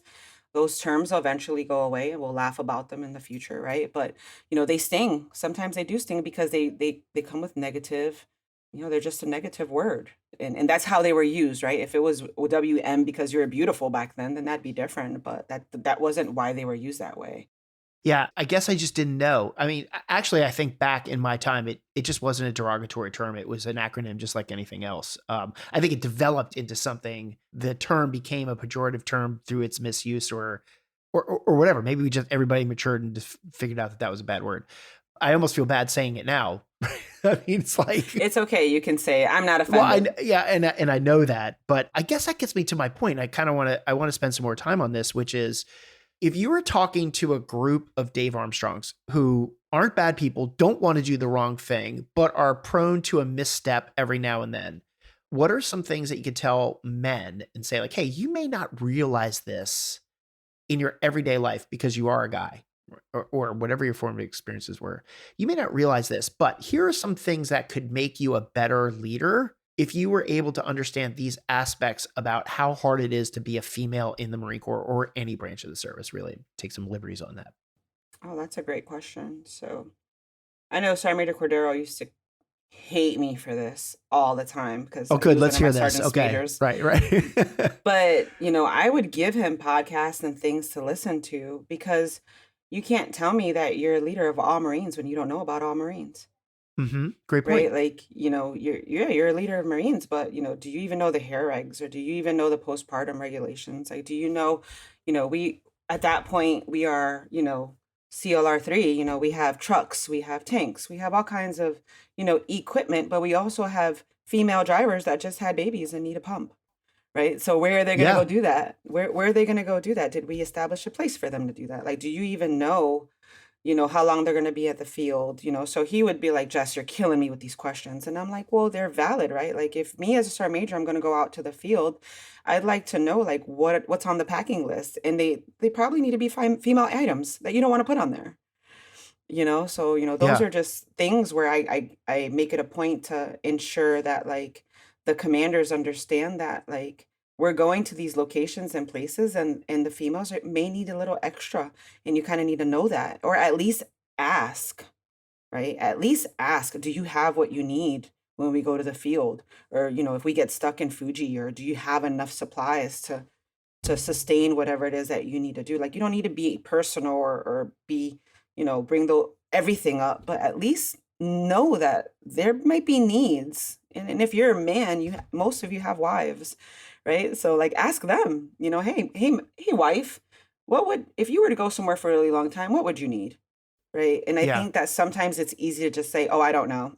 Those terms will eventually go away and we'll laugh about them in the future, right? But they sting. Sometimes they do sting because they come with negative, they're just a negative word. And that's how they were used, right? If it was WM because you were beautiful back then that'd be different. But that wasn't why they were used that way. Yeah, I guess I just didn't know. I mean, actually, I think back in my time, it just wasn't a derogatory term. It was an acronym just like anything else. I think it developed into something. The term became a pejorative term through its misuse or whatever. Maybe we just everybody matured and just figured out that that was a bad word. I almost feel bad saying it now. I mean, it's like It's okay. You can say, I'm not well, offended. yeah, and I know that, but I guess that gets me to my point. I kind of want to spend some more time on this, which is if you were talking to a group of Dave Armstrongs who aren't bad people, don't want to do the wrong thing, but are prone to a misstep every now and then, what are some things that you could tell men and say like, hey, you may not realize this in your everyday life because you are a guy or whatever your formative experiences were. You may not realize this, but here are some things that could make you a better leader if you were able to understand these aspects about how hard it is to be a female in the Marine Corps or any branch of the service. Really take some liberties on that. Oh, that's a great question. So I know Sergeant Major Cordero used to hate me for this all the time because Oh, he good. was one Let's of my hear this. sergeant's Okay. majors. Right. But, I would give him podcasts and things to listen to because you can't tell me that you're a leader of all Marines when you don't know about all Marines, Great point. right? Like, you're a leader of Marines, but, do you even know the hair regs or do you even know the postpartum regulations? Like, do we, at that point, we are, CLR3, we have trucks, we have tanks, we have all kinds of, equipment, but we also have female drivers that just had babies and need a pump. Right. So where are they going to go Yeah. do that? Where are they going to go do that? Did we establish a place for them to do that? Like, do you even know, how long they're going to be at the field? So he would be like, Jess, you're killing me with these questions. And I'm like, well, they're valid, right? Like if me as a sergeant major, I'm going to go out to the field, I'd like to know like what's on the packing list. And they probably need to be female items that you don't want to put on there. So those Yeah. are just things where I make it a point to ensure that like the commanders understand that like we're going to these locations and places and the females may need a little extra and you kind of need to know that or at least ask, right? At least ask, do you have what you need when we go to the field? Or if we get stuck in Fuji, or do you have enough supplies to sustain whatever it is that you need to do? Like you don't need to be personal or be bring the everything up, but at least know that there might be needs. And if you're a man, most of you have wives, right? So like ask them, hey wife, what would if you were to go somewhere for a really long time, what would you need? Right? And I Yeah. think that sometimes it's easy to just say, oh, I don't know.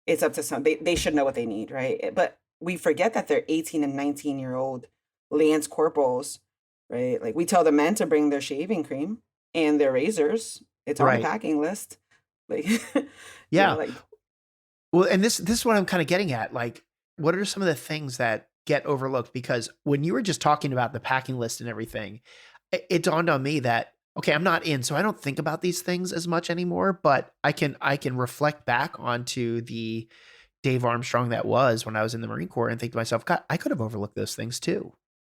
It's up to some, they should know what they need, right? But we forget that they're 18 and 19-year-old lance corporals, right? Like we tell the men to bring their shaving cream and their razors. It's on the Right. packing list. Like, Yeah. like Well, and this is what I'm kind of getting at. Like, what are some of the things that get overlooked? Because when you were just talking about the packing list and everything, it dawned on me that okay, I'm not in, so I don't think about these things as much anymore. But I can reflect back onto the Dave Armstrong that was when I was in the Marine Corps and think to myself, God, I could have overlooked those things too.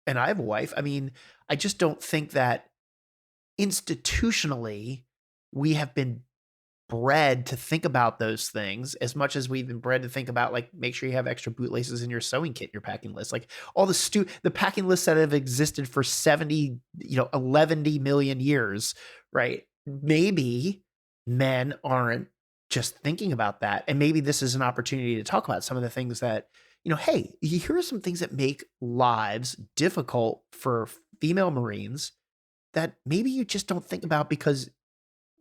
And I have a wife. I mean, I just don't think that institutionally we have been bred to think about those things as much as we've been bred to think about like make sure you have extra bootlaces in your sewing kit in your packing list, like all the packing lists that have existed for 70 11 million years, right? Maybe men aren't just thinking about that, and maybe this is an opportunity to talk about some of the things that hey, here are some things that make lives difficult for female Marines that maybe you just don't think about because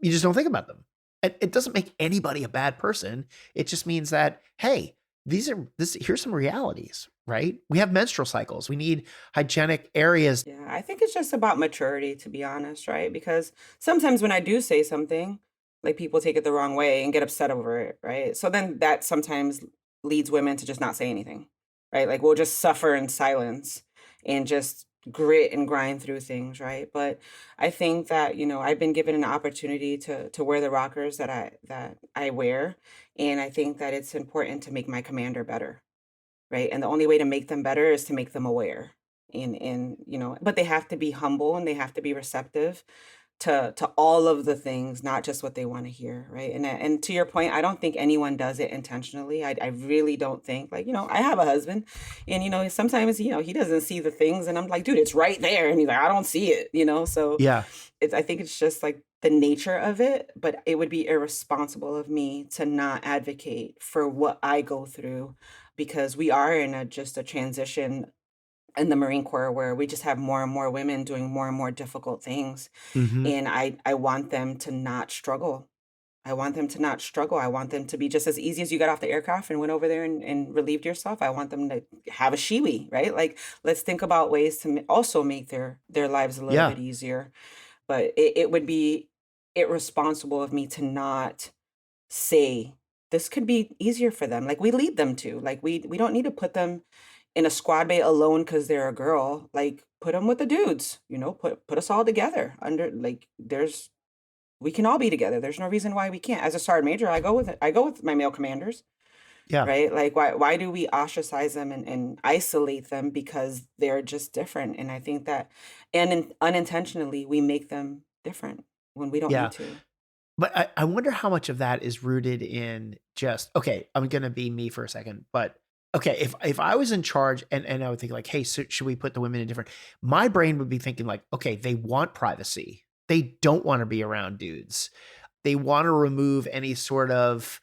you just don't think about them. It doesn't make anybody a bad person. It just means that, hey, here's some realities, right? We have menstrual cycles. We need hygienic areas. yeah, I think it's just about maturity, to be honest, right? Because sometimes when I do say something, like people take it the wrong way and get upset over it, right? So then that sometimes leads women to just not say anything, right? Like we'll just suffer in silence and just grit and grind through things, right? But I think that, I've been given an opportunity to wear the rockers that I wear. And I think that it's important to make my commander better, right? And the only way to make them better is to make them aware. And but they have to be humble and they have to be receptive to all of the things, not just what they want to hear, right? And to your point, I don't think anyone does it intentionally. I really don't think, like, I have a husband, and sometimes he doesn't see the things, and I'm like, dude, it's right there, and he's like, I don't see it, so Yeah. I think it's just like the nature of it, but it would be irresponsible of me to not advocate for what I go through, because we are in just a transition in the Marine Corps where we just have more and more women doing more and more difficult things. Hmm. And I want them to not struggle. I want them to not struggle. I want them to be just as easy as you got off the aircraft and went over there and relieved yourself. I want them to have a shiwi, right? Like, let's think about ways to also make their lives a little Yeah. bit easier. But it would be irresponsible of me to not say this could be easier for them. Like, we lead them to. Like, we don't need to put them in a squad bay alone because they're a girl. Like, put them with the dudes. Put us all together under, like, we can all be together. There's no reason why we can't. As a sergeant major, I go with it. I go with my male commanders, Yeah. right? Like, why do we ostracize them and isolate them because they're just different? And I think that, unintentionally, we make them different when we don't Yeah. need to. But I wonder how much of that is rooted in just, okay, I'm going to be me for a second, but okay, if I was in charge and I would think like, hey, so should we put the women in different, my brain would be thinking like, okay, they want privacy. They don't want to be around dudes. They want to remove any sort of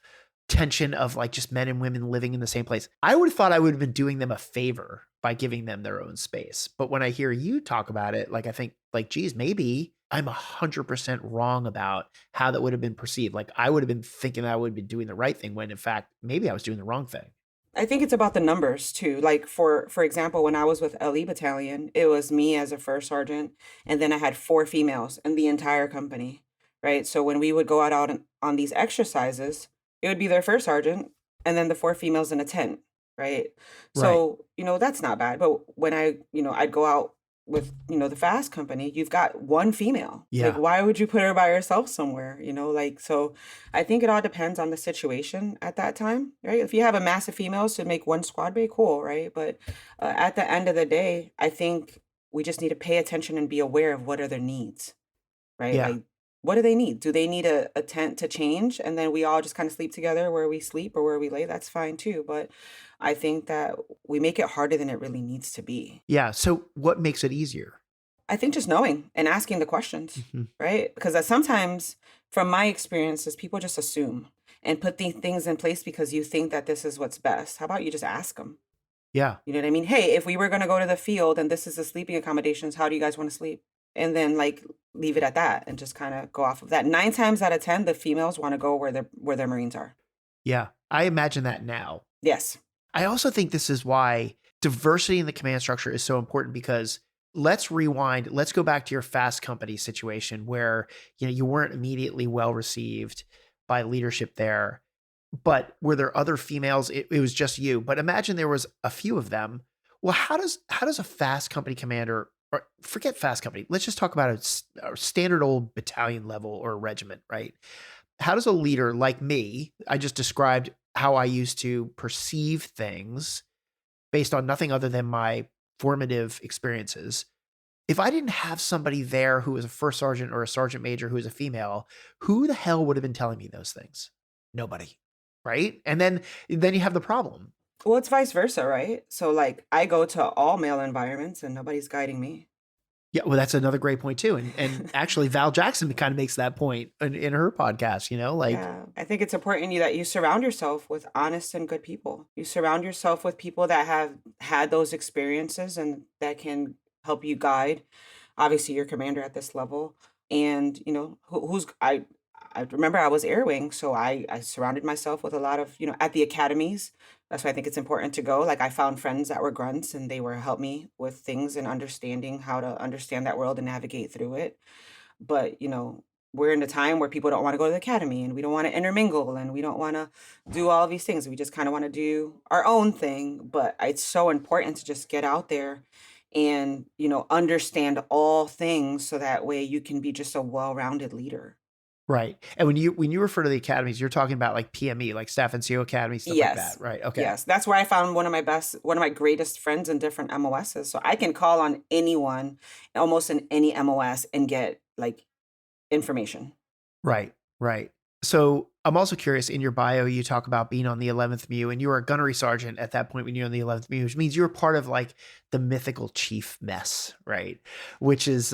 tension of like just men and women living in the same place. I would have thought I would have been doing them a favor by giving them their own space. But when I hear you talk about it, like I think like, geez, maybe I'm 100% wrong about how that would have been perceived. Like I would have been thinking I would have been doing the right thing when in fact, maybe I was doing the wrong thing. I think it's about the numbers too. Like, for example, when I was with LE Battalion, it was me as a first sergeant, and then I had 4 females in the entire company, right? So when we would go out on these exercises, it would be their first sergeant and then the 4 females in a tent, right? Right. So, that's not bad. But when I'd go out with, the fast company, you've got 1 female. Like, Yeah. why would you put her by herself somewhere? Like, so I think it all depends on the situation at that time, right? If you have a mass of females to make one squad bay, cool, right? But at the end of the day, I think we just need to pay attention and be aware of what are their needs, right? Yeah. Like, what do they need? Do they need a tent to change and then we all just kind of sleep together where we sleep or where we lay? That's fine too. But I think that we make it harder than it really needs to be. Yeah. So what makes it easier? I think just knowing and asking the questions, Hmm. right? Because sometimes, from my experiences, people just assume and put the things in place because you think that this is what's best. How about you just ask them? Yeah. You know what I mean? Hey, if we were going to go to the field and this is the sleeping accommodations, how do you guys want to sleep? And then, like, leave it at that and just kind of go off of that. 9 times out of 10, the females want to go where their Marines are. Yeah. I imagine that now. Yes. I also think this is why diversity in the command structure is so important because let's rewind. Let's go back to your fast company situation where, you weren't immediately well received by leadership there, but were there other females? It was just you, but imagine there was a few of them. Well, how does a fast company commander, or forget fast company, let's just talk about a standard old battalion level or regiment, right? How does a leader like me, I just described how I used to perceive things based on nothing other than my formative experiences. If I didn't have somebody there who was a first sergeant or a sergeant major who was a female, who the hell would have been telling me those things? Nobody. Right? And then you have the problem. Well, it's vice versa, right? So, like, I go to all male environments and nobody's guiding me. Yeah, well, that's another great point too. And actually Val Jackson kind of makes that point in her podcast, like Yeah, I think it's important that you surround yourself with honest and good people. You surround yourself with people that have had those experiences and that can help you guide, obviously, your commander at this level. And, I remember I was Air Wing, so I surrounded myself with a lot of, at the academies. That's why I think it's important to go. Like, I found friends that were grunts and they were help me with things and understanding how to understand that world and navigate through it. But, we're in a time where people don't want to go to the academy and we don't want to intermingle and we don't want to do all these things. We just kind of want to do our own thing. But it's so important to just get out there and, understand all things so that way you can be just a well-rounded leader. right. And when you refer to the academies, you're talking about like PME, like Staff NCO Academy, stuff like Yes. that, right? Okay. Yes. That's where I found one of my greatest friends in different MOSs. So I can call on anyone almost in any MOS and get like information. Right, right. So I'm also curious, in your bio, you talk about being on the 11th MEU, and you were a gunnery sergeant at that point when you were on the 11th MEU, which means you were part of like the mythical chief mess, right? Which is,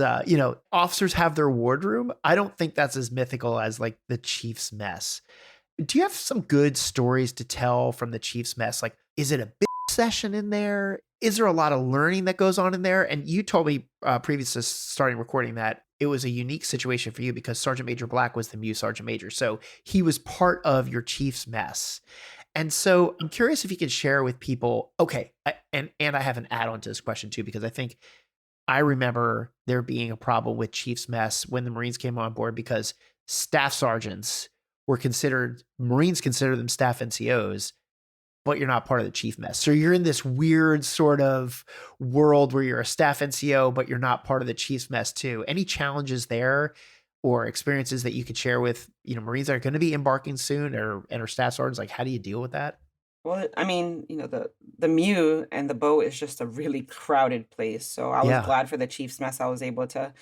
officers have their wardroom. I don't think that's as mythical as like the chief's mess. Do you have some good stories to tell from the chief's mess? Like, is it a big session in there? Is there a lot of learning that goes on in there? And you told me previous to starting recording that it was a unique situation for you because Sergeant Major Black was the MEU Sergeant Major. So he was part of your chief's mess. And so I'm curious if you can share with people, okay, and I have an add-on to this question too, because I think I remember there being a problem with chief's mess when the Marines came on board because staff sergeants were considered, Marines consider them staff NCOs, but you're not part of the chief mess. So you're in this weird sort of world where you're a staff NCO, but you're not part of the chief's mess too. Any challenges there or experiences that you could share with, Marines that are going to be embarking soon or and are staff sergeants? Like, how do you deal with that? Well, I mean, the MEU and the boat is just a really crowded place. So I was Yeah. glad for the Chiefs mess. I was able to,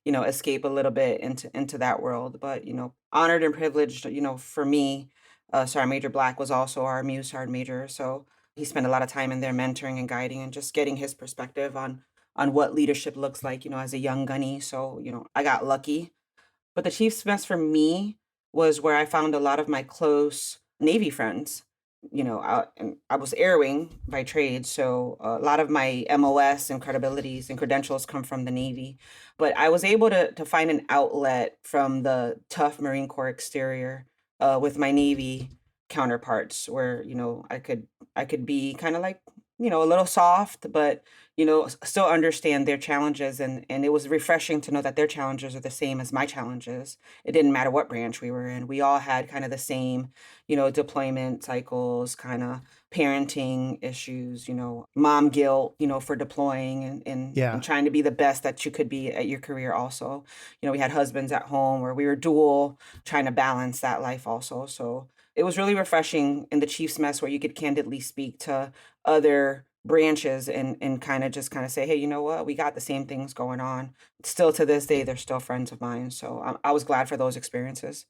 escape a little bit into that world. But honored and privileged. For me, Sergeant Major Black was also our MEU Sergeant Major. So he spent a lot of time in there mentoring and guiding and just getting his perspective on what leadership looks like. As a young gunny. So I got lucky. But the Chiefs mess for me was where I found a lot of my close Navy friends. And I was air wing by trade, so a lot of my MOS and credibilities and credentials come from the Navy. But I was able to find an outlet from the tough Marine Corps exterior with my Navy counterparts, where I could be kind of like a little soft, but still understand their challenges, and it was refreshing to know that their challenges are the same as my challenges. It didn't matter what branch we were in. We all had kind of the same deployment cycles, kind of parenting issues, mom guilt, for deploying and Yeah. trying to be the best that you could be at your career also. We had husbands at home where we were dual trying to balance that life also. So it was really refreshing in the Chiefs mess where you could candidly speak to other branches and kind of say, hey, you know what? We got the same things going on. Still to this day, they're still friends of mine. So I was glad for those experiences.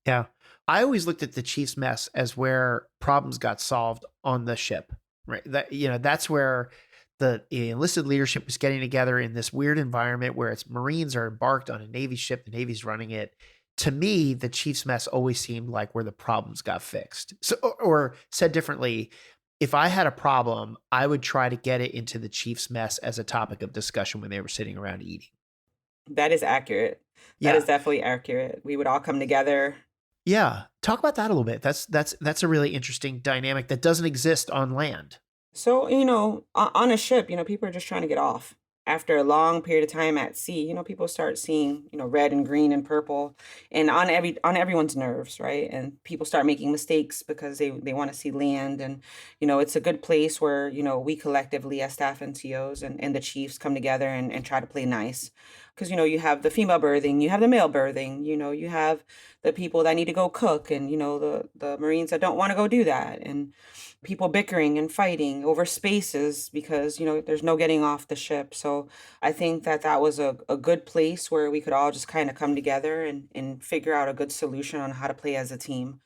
Yeah. I always looked at the chief's mess as where problems got solved on the ship, right? That's where the enlisted leadership was getting together in this weird environment where it's Marines are embarked on a Navy ship, the Navy's running it. To me, the chief's mess always seemed like where the problems got fixed. So, or said differently, if I had a problem, I would try to get it into the chief's mess as a topic of discussion when they were sitting around eating. That is accurate. That is Yeah. definitely accurate. We would all come together. Yeah. Talk about that a little bit. That's a really interesting dynamic that doesn't exist on land. So, on a ship, people are just trying to get off. After a long period of time at sea, people start seeing, red and green and purple and on everyone's nerves, right? And people start making mistakes because they want to see land. And, it's a good place where, we collectively as staff NCOs and the chiefs come together and try to play nice. Because, you have the female birthing, you have the male birthing, you have the people that need to go cook and, the Marines that don't want to go do that. And people bickering and fighting over spaces because there's no getting off the ship. So I think that was a good place where we could all just kind of come together and figure out a good solution on how to play as a team.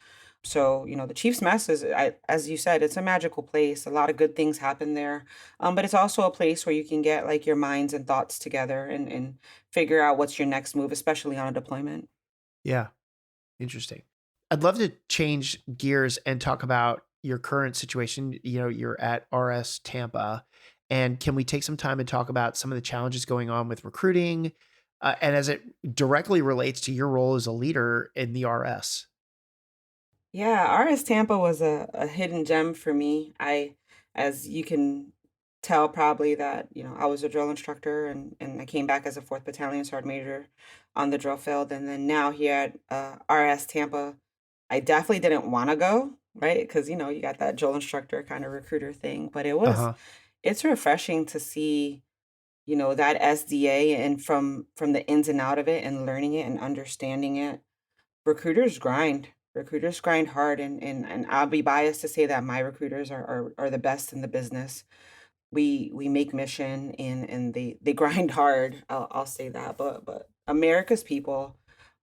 So the Chiefs mess is, as you said, it's a magical place. A lot of good things happen there, but it's also a place where you can get like your minds and thoughts together and figure out what's your next move, especially on a deployment. Yeah. Interesting. I'd love to change gears and talk about your current situation. You're at RS Tampa, and can we take some time and talk about some of the challenges going on with recruiting, and as it directly relates to your role as a leader in the RS? Yeah, RS Tampa was a hidden gem for me. As you can tell probably that, I was a drill instructor and I came back as a 4th Battalion Sergeant Major on the drill field. And then now here at RS Tampa, I definitely didn't want to go, right? Because, you got that drill instructor kind of recruiter thing. But Uh-huh. it's refreshing to see, that SDA and from the ins and out of it and learning it and understanding it. Recruiters grind. Recruiters grind hard, and I'll be biased to say that my recruiters are the best in the business. We make mission and they grind hard. I'll say that, but America's people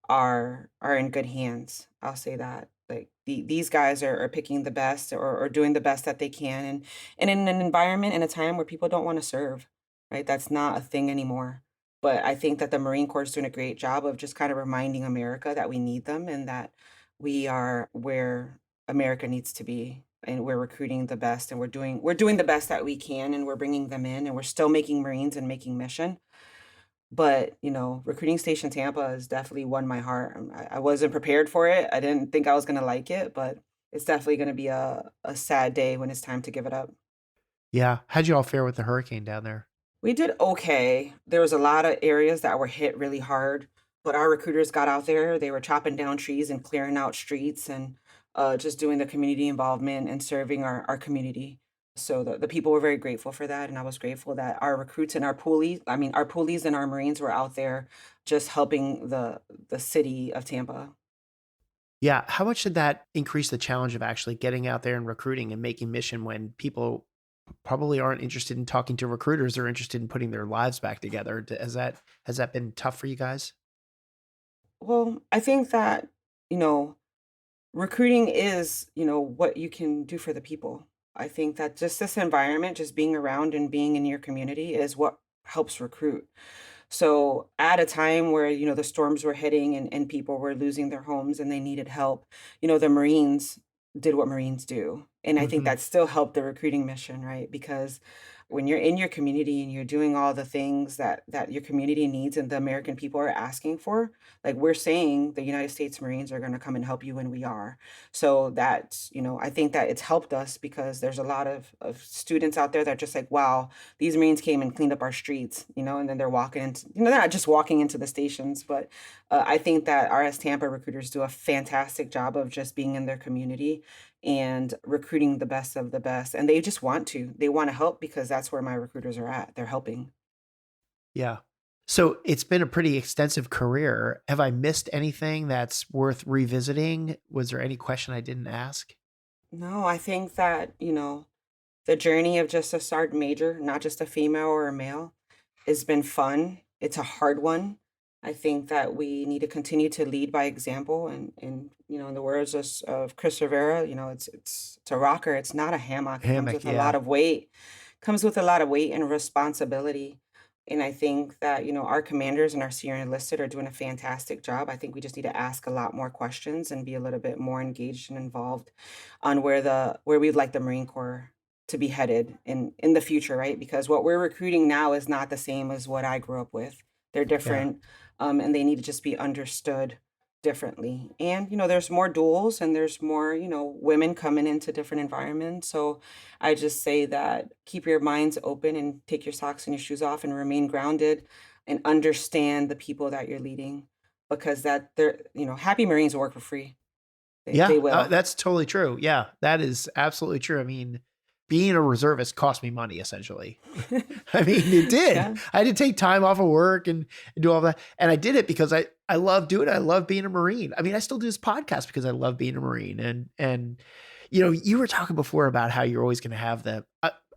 are in good hands. I'll say that. Like these guys are picking the best or doing the best that they can, and in an environment and a time where people don't want to serve, right? That's not a thing anymore. But I think that the Marine Corps is doing a great job of just kind of reminding America that we need them and that we are where America needs to be. And we're recruiting the best, and we're doing the best that we can, and we're bringing them in, and we're still making Marines and making mission. But, recruiting Station Tampa has definitely won my heart. I wasn't prepared for it. I didn't think I was gonna like it, but it's definitely gonna be a sad day when it's time to give it up. Yeah. How'd you all fare with the hurricane down there? We did okay. There was a lot of areas that were hit really hard, but our recruiters got out there. They were chopping down trees and clearing out streets and just doing the community involvement and serving our community. So the people were very grateful for that. And I was grateful that our recruits and our poolies and our Marines were out there just helping the city of Tampa. Yeah. How much did that increase the challenge of actually getting out there and recruiting and making mission when people probably aren't interested in talking to recruiters or interested in putting their lives back together? Has that been tough for you guys? Well, I think that, you know, recruiting is, what you can do for the people. I think that just this environment, just being around and being in your community is what helps recruit. So at a time where, the storms were hitting and people were losing their homes and they needed help, the Marines did what Marines do. And I think Hmm. that still helped the recruiting mission, right? Because when you're in your community and you're doing all the things that your community needs and the American people are asking for, like we're saying the United States Marines are going to come and help you when we are. So that's, I think that it's helped us because there's a lot of students out there that are just like, wow, these Marines came and cleaned up our streets, and then they're walking into, they're not just walking into the stations, but I think that RS Tampa recruiters do a fantastic job of just being in their community and recruiting the best of the best. And they just want to. They want to help because that's where my recruiters are at. They're helping. Yeah. So it's been a pretty extensive career. Have I missed anything that's worth revisiting? Was there any question I didn't ask? No, I think that, the journey of just a sergeant major, not just a female or a male, has been fun. It's a hard one. I think that we need to continue to lead by example and in the words of Chris Rivera, it's a rocker, it's not a hammock. It comes Hammock, with a lot yeah. of weight. Comes with a lot of weight and responsibility. And I think that, our commanders and our senior enlisted are doing a fantastic job. I think we just need to ask a lot more questions and be a little bit more engaged and involved on where we'd like the Marine Corps to be headed in the future, right? Because what we're recruiting now is not the same as what I grew up with. They're Yeah. different, and they need to just be understood differently. And there's more duels and there's more women coming into different environments. So I just say that keep your minds open and take your socks and your shoes off and remain grounded and understand the people that you're leading because that they're happy Marines will work for free. They Yeah, will. that's totally true. Yeah, that is absolutely true. I mean, being a reservist cost me money essentially. I mean, it did. Yeah. I had to take time off of work and do all that. And I did it because I love doing it. I love being a Marine. I mean, I still do this podcast because I love being a Marine. And you were talking before about how you're always going to have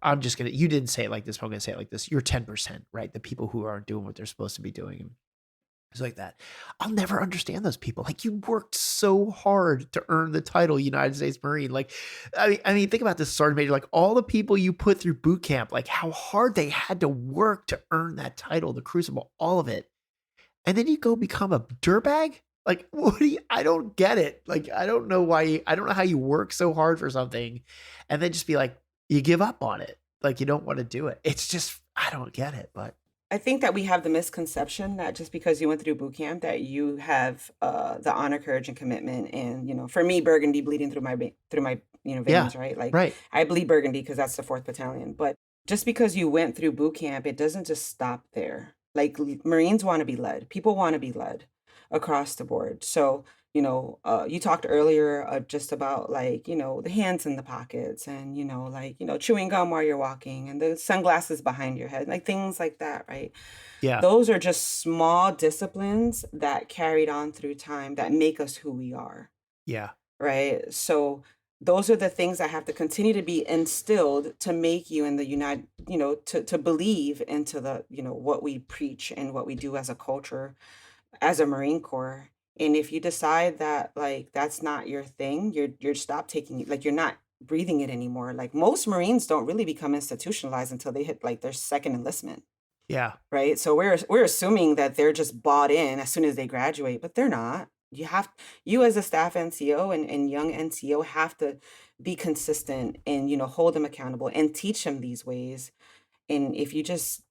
I'm just going to, you didn't say it like this, but I'm going to say it like this. You're 10%, right? The people who aren't doing what they're supposed to be doing. It's like that. I'll never understand those people. Like you worked so hard to earn the title United States Marine. Like, I mean, think about this sergeant major. Like all the people you put through boot camp, like how hard they had to work to earn that title, the crucible, all of it, and then you go become a dirtbag. Like, what do you? I don't get it. Like, I don't know why. I don't know how you work so hard for something, and then just be like, you give up on it. Like you don't want to do it. It's just I don't get it. But I think that we have the misconception that just because you went through boot camp that you have the honor, courage, and commitment. And for me, Burgundy bleeding through my yeah, veins, right? Like right. I bleed Burgundy because that's the Fourth Battalion. But just because you went through boot camp, it doesn't just stop there. Like Marines want to be led. People want to be led across the board. So you talked earlier just about like the hands in the pockets and like chewing gum while you're walking and the sunglasses behind your head, like things like that, right? Yeah, Those are just small disciplines that carried on through time that make us who we are, yeah, right? So those are the things that have to continue to be instilled to make you in the United, to believe into the, what we preach and what we do as a culture, as a Marine Corps. And if you decide that like that's not your thing, you're stop taking it, like you're not breathing it anymore. Like most Marines don't really become institutionalized until they hit like their second enlistment, Yeah. right? So we're assuming that they're just bought in as soon as they graduate, but they're not. You as a staff NCO and young NCO have to be consistent and hold them accountable and teach them these ways. And if you just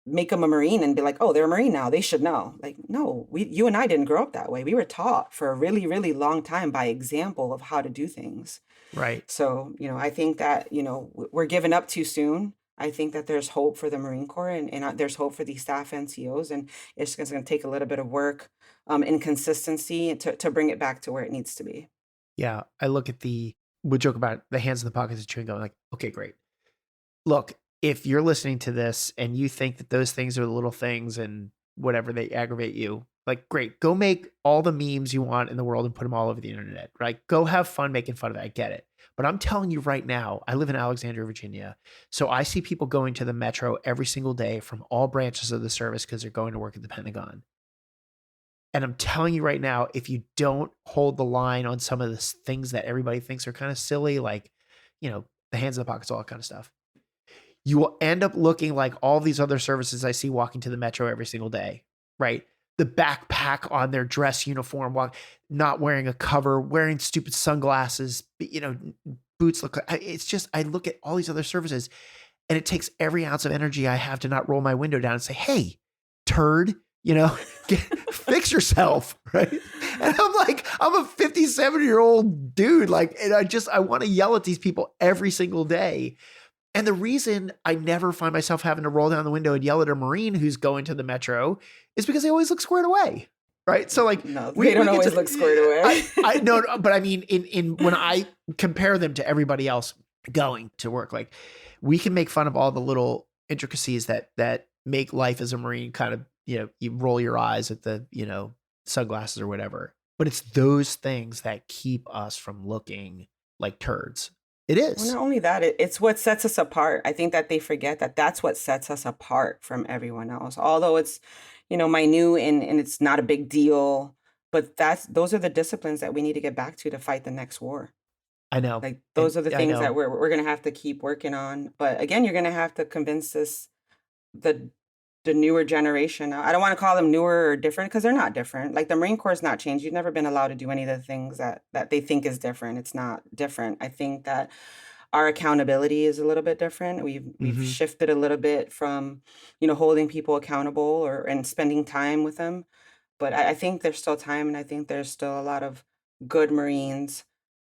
make them a Marine and be like, oh, they're a Marine now, they should know. Like, no, you and I didn't grow up that way. We were taught for a really, really long time by example of how to do things. Right. So, I think that, we're giving up too soon. I think that there's hope for the Marine Corps and there's hope for these staff NCOs. And it's going to take a little bit of work and consistency to bring it back to where it needs to be. Yeah. I look at we joke about the hands in the pockets of chewing gum, like, okay, great. Look, if you're listening to this and you think that those things are the little things and whatever they aggravate you, like, great, go make all the memes you want in the world and put them all over the internet, right? Go have fun making fun of it. I get it. But I'm telling you right now, I live in Alexandria, Virginia. So I see people going to the metro every single day from all branches of the service because they're going to work at the Pentagon. And I'm telling you right now, if you don't hold the line on some of the things that everybody thinks are kind of silly, like, the hands in the pockets, all that kind of stuff, you will end up looking like all these other services I see walking to the metro every single day, right? The backpack on their dress uniform, not wearing a cover, wearing stupid sunglasses, boots it's just, I look at all these other services and it takes every ounce of energy I have to not roll my window down and say, hey, turd, fix yourself, right? And I'm like, I'm a 57-year-old dude. Like, and I want to yell at these people every single day. And the reason I never find myself having to roll down the window and yell at a Marine who's going to the metro is because they always look squared away, right? So like, no, they don't always look squared away. I no, but I mean, in when I compare them to everybody else going to work, like we can make fun of all the little intricacies that make life as a Marine kind of, you roll your eyes at the, sunglasses or whatever. But it's those things that keep us from looking like turds. It is. Well, not only that, it's what sets us apart. I think that they forget that that's what sets us apart from everyone else. Although it's, minute and it's not a big deal, but those are the disciplines that we need to get back to fight the next war. I know. Like those are the things that we're going to have to keep working on. But again, you're going to have to convince the newer generation. I don't want to call them newer or different because they're not different. Like the Marine Corps is not changed. You've never been allowed to do any of the things that they think is different. It's not different. I think that our accountability is a little bit different. We've shifted a little bit from, holding people accountable and spending time with them. But I think there's still time, and I think there's still a lot of good Marines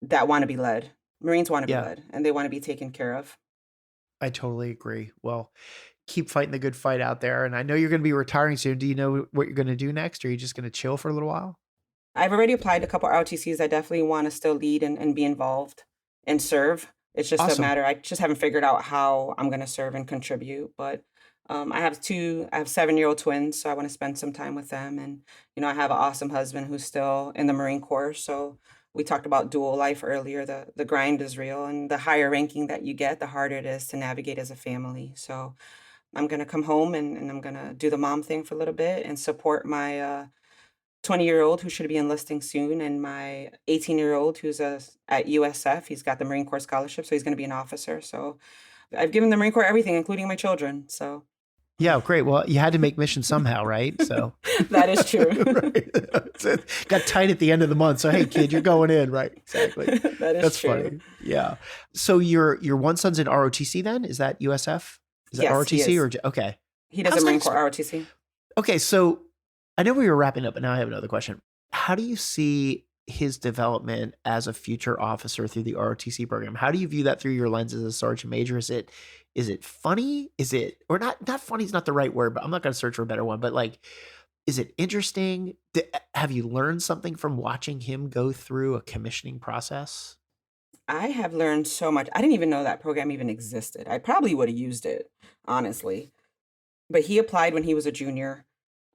that want to be led. Marines want to be led, and they want to be taken care of. I totally agree. Well, keep fighting the good fight out there. And I know you're going to be retiring soon. Do you know what you're going to do next? Or are you just going to chill for a little while? I've already applied to a couple ROTCs. I definitely want to still lead and be involved and serve. It's just a matter. I just haven't figured out how I'm going to serve and contribute. But I have 7-year-old twins, so I want to spend some time with them. And, I have an awesome husband who's still in the Marine Corps. So we talked about dual life earlier. The grind is real, and the higher ranking that you get, the harder it is to navigate as a family. So I'm going to come home and I'm going to do the mom thing for a little bit and support my 20-year-old who should be enlisting soon and my 18-year-old who's at USF. He's got the Marine Corps scholarship, so he's going to be an officer. So I've given the Marine Corps everything, including my children. So yeah, great. Well, you had to make mission somehow, right? So that is true. Right. So got tight at the end of the month. So hey, kid, you're going in, right? Exactly. That's true. Funny. Yeah. So your one son's in ROTC then? Is that USF? Is that ROTC or okay? He does a Marine Corps ROTC. Okay, so I know we were wrapping up, but now I have another question. How do you see his development as a future officer through the ROTC program? How do you view that through your lens as a sergeant major? Is it funny? Is it, or not funny is not the right word, but I'm not going to search for a better one, but like, is it interesting? Have you learned something from watching him go through a commissioning process? I have learned so much. I didn't even know that program even existed. I probably would have used it, honestly. But he applied when he was a junior.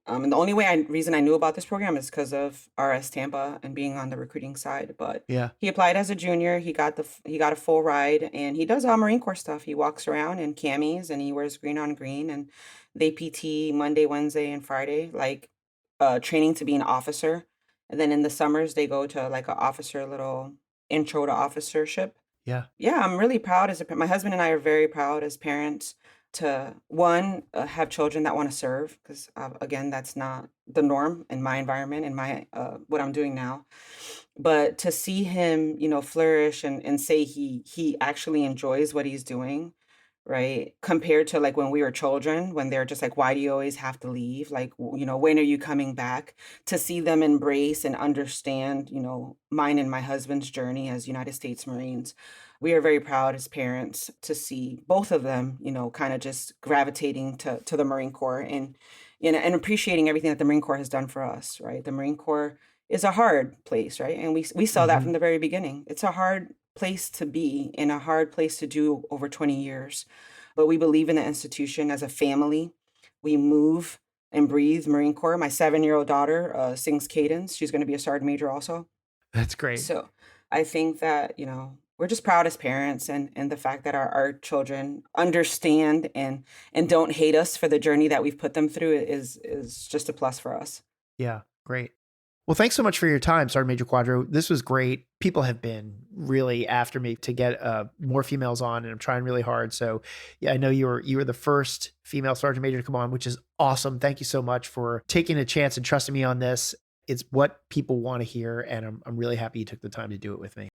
And the only reason I knew about this program is because of RS Tampa and being on the recruiting side. But yeah, he applied as a junior. He got a full ride, and he does all Marine Corps stuff. He walks around in camis and he wears green on green, and they PT Monday, Wednesday, and Friday, like training to be an officer. And then in the summers, they go to like a officer little intro to officership. Yeah. Yeah, I'm really proud as a my husband and I are very proud as parents to one have children that want to serve because again that's not the norm in my environment in my what I'm doing now. But to see him, flourish and say he actually enjoys what he's doing, right? Compared to like when we were children, when they're just like, why do you always have to leave? Like, when are you coming back? To see them embrace and understand, mine and my husband's journey as United States Marines. We are very proud as parents to see both of them, kind of just gravitating to the Marine Corps and appreciating everything that the Marine Corps has done for us, right? The Marine Corps is a hard place, right? And we saw that Hmm. from the very beginning. It's a hard place to be and a hard place to do over 20 years. But we believe in the institution as a family. We move and breathe Marine Corps. My 7-year-old daughter sings cadence. She's going to be a sergeant major also. That's great. So I think that, we're just proud as parents and the fact that our children understand and don't hate us for the journey that we've put them through is just a plus for us. Yeah. Great. Well, thanks so much for your time, Sergeant Major Cuadro. This was great. People have been really after me to get more females on, and I'm trying really hard. So, yeah, I know you were the first female Sergeant Major to come on, which is awesome. Thank you so much for taking a chance and trusting me on this. It's what people want to hear, and I'm really happy you took the time to do it with me.